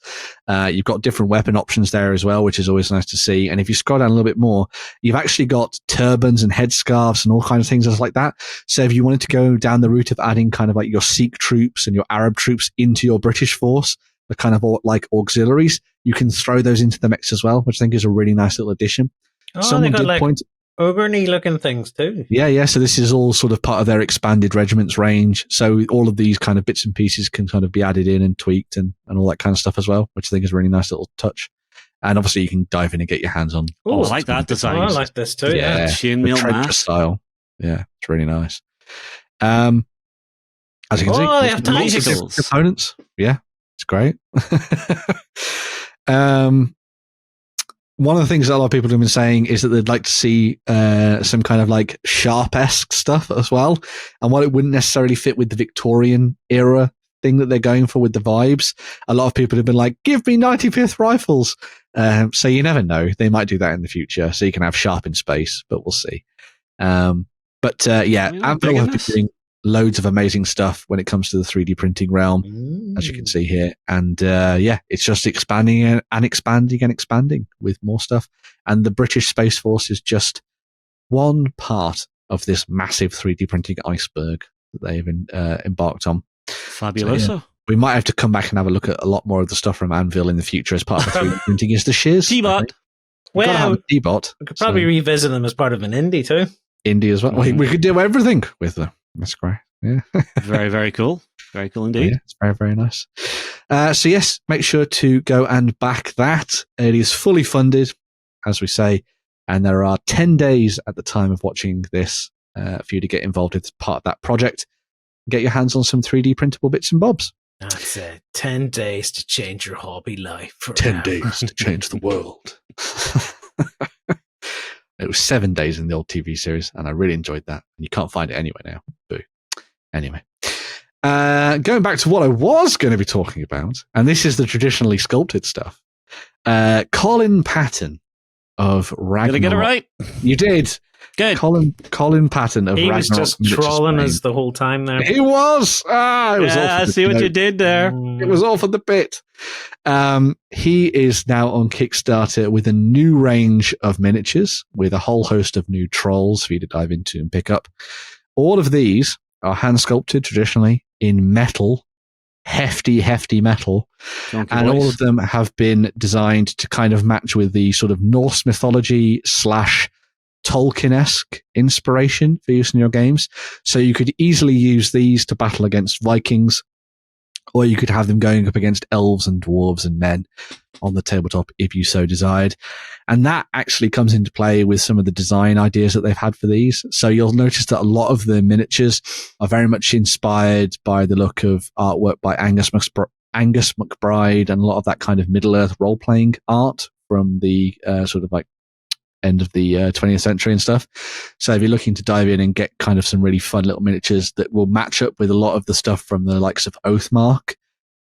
You've got different weapon options there as well, which is always nice to see. And if you scroll down a little bit more, you've actually got turbans and headscarves and all kinds of things like that. So if you wanted to go down the route of adding kind of like your Sikh troops and your Arab troops into your British force, the kind of like auxiliaries, you can throw those into the mix as well, which I think is a really nice little addition. Oh, someone did point ogre-y looking things too. Yeah. So this is all sort of part of their expanded regiments range. So all of these kind of bits and pieces can kind of be added in and tweaked and all that kind of stuff as well, which I think is a really nice little touch. And obviously you can dive in and get your hands on. Oh, I like that design. I like this too. Yeah. Chainmail mask style. Yeah, it's really nice. As you can see, they have tacticals components. Yeah, it's great. One of the things that a lot of people have been saying is that they'd like to see some kind of like Sharp-esque stuff as well. And while it wouldn't necessarily fit with the Victorian era thing that they're going for with the vibes, a lot of people have been like, give me 95th rifles. So you never know. They might do that in the future. So you can have Sharp in space, but we'll see. Anvil have been doing loads of amazing stuff when it comes to the 3D printing realm, as you can see here. And it's just expanding and expanding and expanding with more stuff. And the British Space Force is just one part of this massive 3D printing iceberg that they've embarked on. Fabuloso. So, we might have to come back and have a look at a lot more of the stuff from Anvil in the future as part of the 3D printing is the shiz. T-Bot. Well, T-Bot. We could probably revisit them as part of an indie too. Indie as well. Mm-hmm. We could do everything with them. That's great. Yeah. Very, very cool. Very cool indeed. Yeah, it's very, very nice. So yes, make sure to go and back that. It is fully funded, as we say, and there are 10 days at the time of watching this for you to get involved as part of that project. Get your hands on some 3D printable bits and bobs. That's it. 10 days to change your hobby life forever. 10 days to change the world. It was 7 days in the old TV series, and I really enjoyed that. You can't find it anywhere now. Boo. Anyway. Going back to what I was going to be talking about, and this is the traditionally sculpted stuff. Colin Patton of Ragnarok. Did I get it right? You did. Good. Colin Patton of Ragnarok. He was just trolling us the whole time there. He was. It was all I see what you did there. It was all for the bit. He is now on Kickstarter with a new range of miniatures with a whole host of new trolls for you to dive into and pick up. All of these are hand sculpted traditionally in metal, hefty metal. And all of them have been designed to kind of match with the sort of Norse mythology / Tolkien-esque inspiration for use in your games. So you could easily use these to battle against Vikings, or you could have them going up against elves and dwarves and men on the tabletop if you so desired. And that actually comes into play with some of the design ideas that they've had for these. So you'll notice that a lot of the miniatures are very much inspired by the look of artwork by Angus McBride and a lot of that kind of Middle-earth role-playing art from the sort of like end of the 20th century and stuff. So if you're looking to dive in and get kind of some really fun little miniatures that will match up with a lot of the stuff from the likes of Oathmark,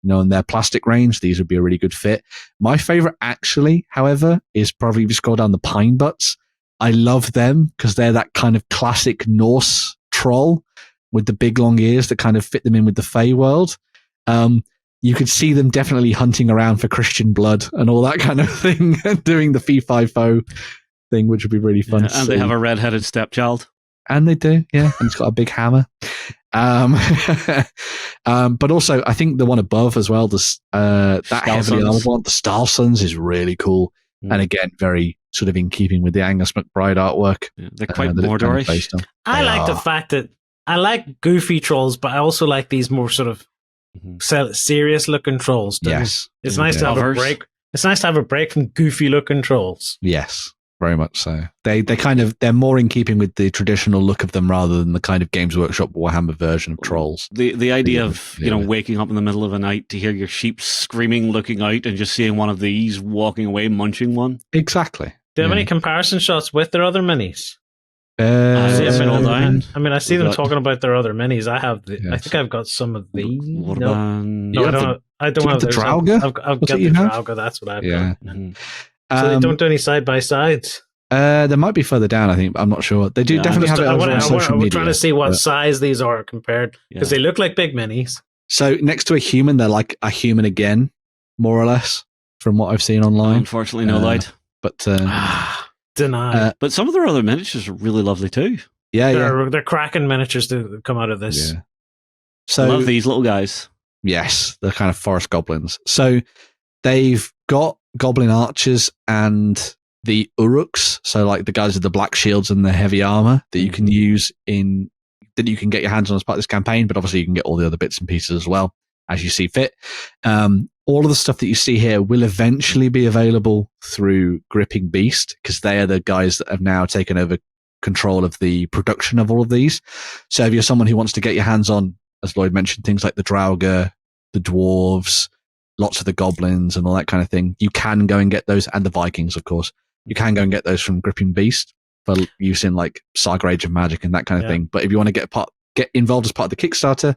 in their plastic range, these would be a really good fit. My favorite actually, however, is probably if you scroll down the Pine Butts. I love them because they're that kind of classic Norse troll with the big long ears that kind of fit them in with the Fey world. You could see them definitely hunting around for Christian blood and all that kind of thing, doing the Fee-Fi-Fo thing, which would be really fun. And they have a red-headed stepchild. And they do, yeah. And it's got a big hammer. But also, I think the one above as well, that heavily armored one, the Starsuns, is really cool. And again, very sort of in keeping with the Angus McBride artwork. Yeah, they're quite Mordorish. I like the fact that I like goofy trolls, but I also like these more sort of serious looking trolls. Yes. It's nice to have a break. It's nice to have a break from goofy looking trolls. Yes. Very much so. They're more in keeping with the traditional look of them rather than the kind of Games Workshop Warhammer version of trolls. The idea of waking up in the middle of the night to hear your sheep screaming, looking out, and just seeing one of these walking away, munching one. Exactly. Do you have any comparison shots with their other minis? I see them talking about their other minis. I think I've got some of these. I don't have the Draugr. I've got the Draugr. That's what I've got. Mm-hmm. So they don't do any side by sides. There might be further down. I think I'm not sure. They do definitely have it on social media. We're trying to see what size these are compared because they look like big minis. So next to a human, they're like a human again, more or less, from what I've seen online. Unfortunately, no light. But deny. But some of their other miniatures are really lovely too. They're cracking miniatures to come out of this. Yeah. So I love these little guys. Yes, they're kind of forest goblins. So they've got goblin archers and the uruks, so like the guys with the black shields and the heavy armor that you can use that you can get your hands on as part of this campaign, but obviously you can get all the other bits and pieces as well as you see fit. All of the stuff that you see here will eventually be available through Gripping Beast because they are the guys that have now taken over control of the production of all of these. So if you're someone who wants to get your hands on, as Lloyd mentioned, things like the Draugr, the dwarves, lots of the goblins and all that kind of thing, you can go and get those, and the Vikings, of course. You can go and get those from Gripping Beast for use in like Saga Age of Magic and that kind of thing. But if you want to get involved as part of the Kickstarter,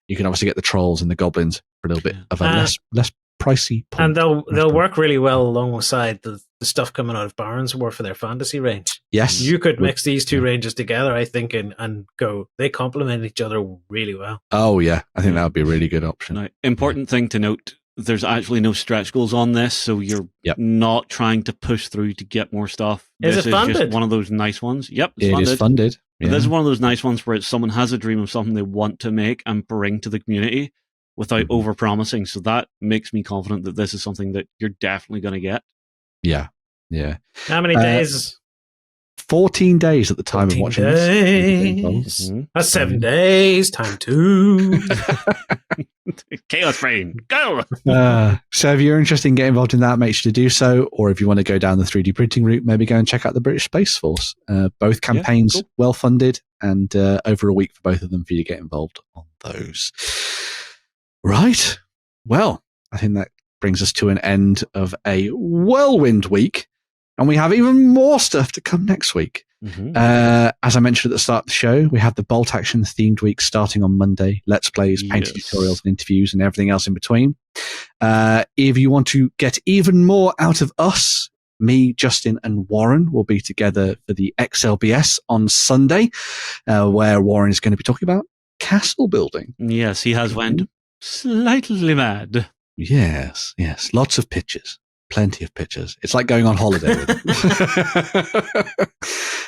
you can obviously get the trolls and the goblins for a little bit of a less pricey point. And they'll work really well alongside the stuff coming out of Barons War for their fantasy range. Yes. You could mix these two ranges together, I think, and go. They complement each other really well. Oh, yeah. I think that would be a really good option. Now, important thing to note, there's actually no stretch goals on this, so you're not trying to push through to get more stuff. Is it funded? Is just one of those nice ones. Yep, it's funded. It is funded. But this is one of those nice ones where someone has a dream of something they want to make and bring to the community without over-promising. So that makes me confident that this is something that you're definitely going to get. Yeah, yeah. How many days? 14 days at the time of watching this. That's 7 days, time 2. Chaos Brain, go! So if you're interested in getting involved in that, make sure to do so. Or if you want to go down the 3D printing route, maybe go and check out the British Space Force. Both campaigns well funded and over a week for both of them for you to get involved on those. Right. Well, I think that brings us to an end of a whirlwind week. And we have even more stuff to come next week. As I mentioned at the start of the show, we have the Bolt Action themed week starting on Monday. Let's Plays, painting tutorials and interviews and everything else in between. If you want to get even more out of us me, Justin, and Warren will be together for the XLBS on Sunday, where Warren is going to be talking about castle building. Yes, he has went slightly mad. Yes. Lots of pictures. Plenty of pictures. It's like going on holiday with him.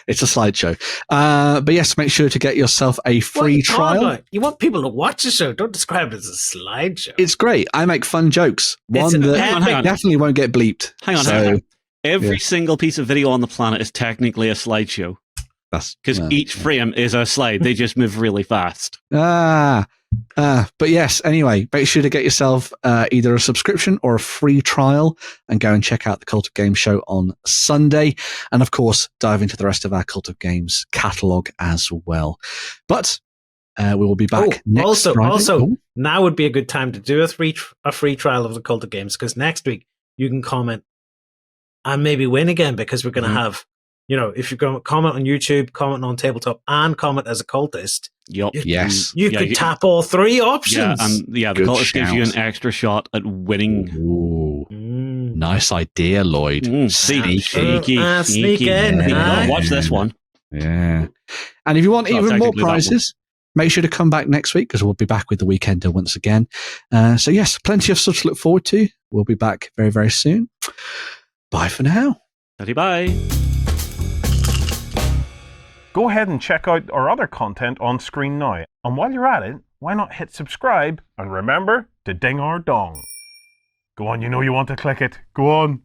It's a slideshow. But yes, make sure to get yourself a free trial. You want people to watch the show. Don't describe it as a slideshow. It's great. I make fun jokes. One that hang on. definitely won't get bleeped. Hang on. Every single piece of video on the planet is technically a slideshow. Because each frame is a slide. They just move really fast. But yes, anyway, make sure to get yourself either a subscription or a free trial and go and check out the Cult of Games show on Sunday. And of course, dive into the rest of our Cult of Games catalogue as well. But we will be back next Friday. Also, now would be a good time to do a free trial of the Cult of Games, because next week you can comment and maybe win again, because we're going to have, if you're going to comment on YouTube, comment on Tabletop, and comment as a cultist, you could tap all three options. The cultist gives you an extra shot at winning. Ooh. Nice idea, Lloyd. Sneaky. Sneak in. Watch this one. Yeah. And if you want even more prizes, make sure to come back next week, because we'll be back with the Weekender once again. So yes, plenty of stuff to look forward to. We'll be back very, very soon. Bye for now. Bye. Go ahead and check out our other content on screen now. And while you're at it, why not hit subscribe and remember to ding our dong. Go on, you know you want to click it. Go on.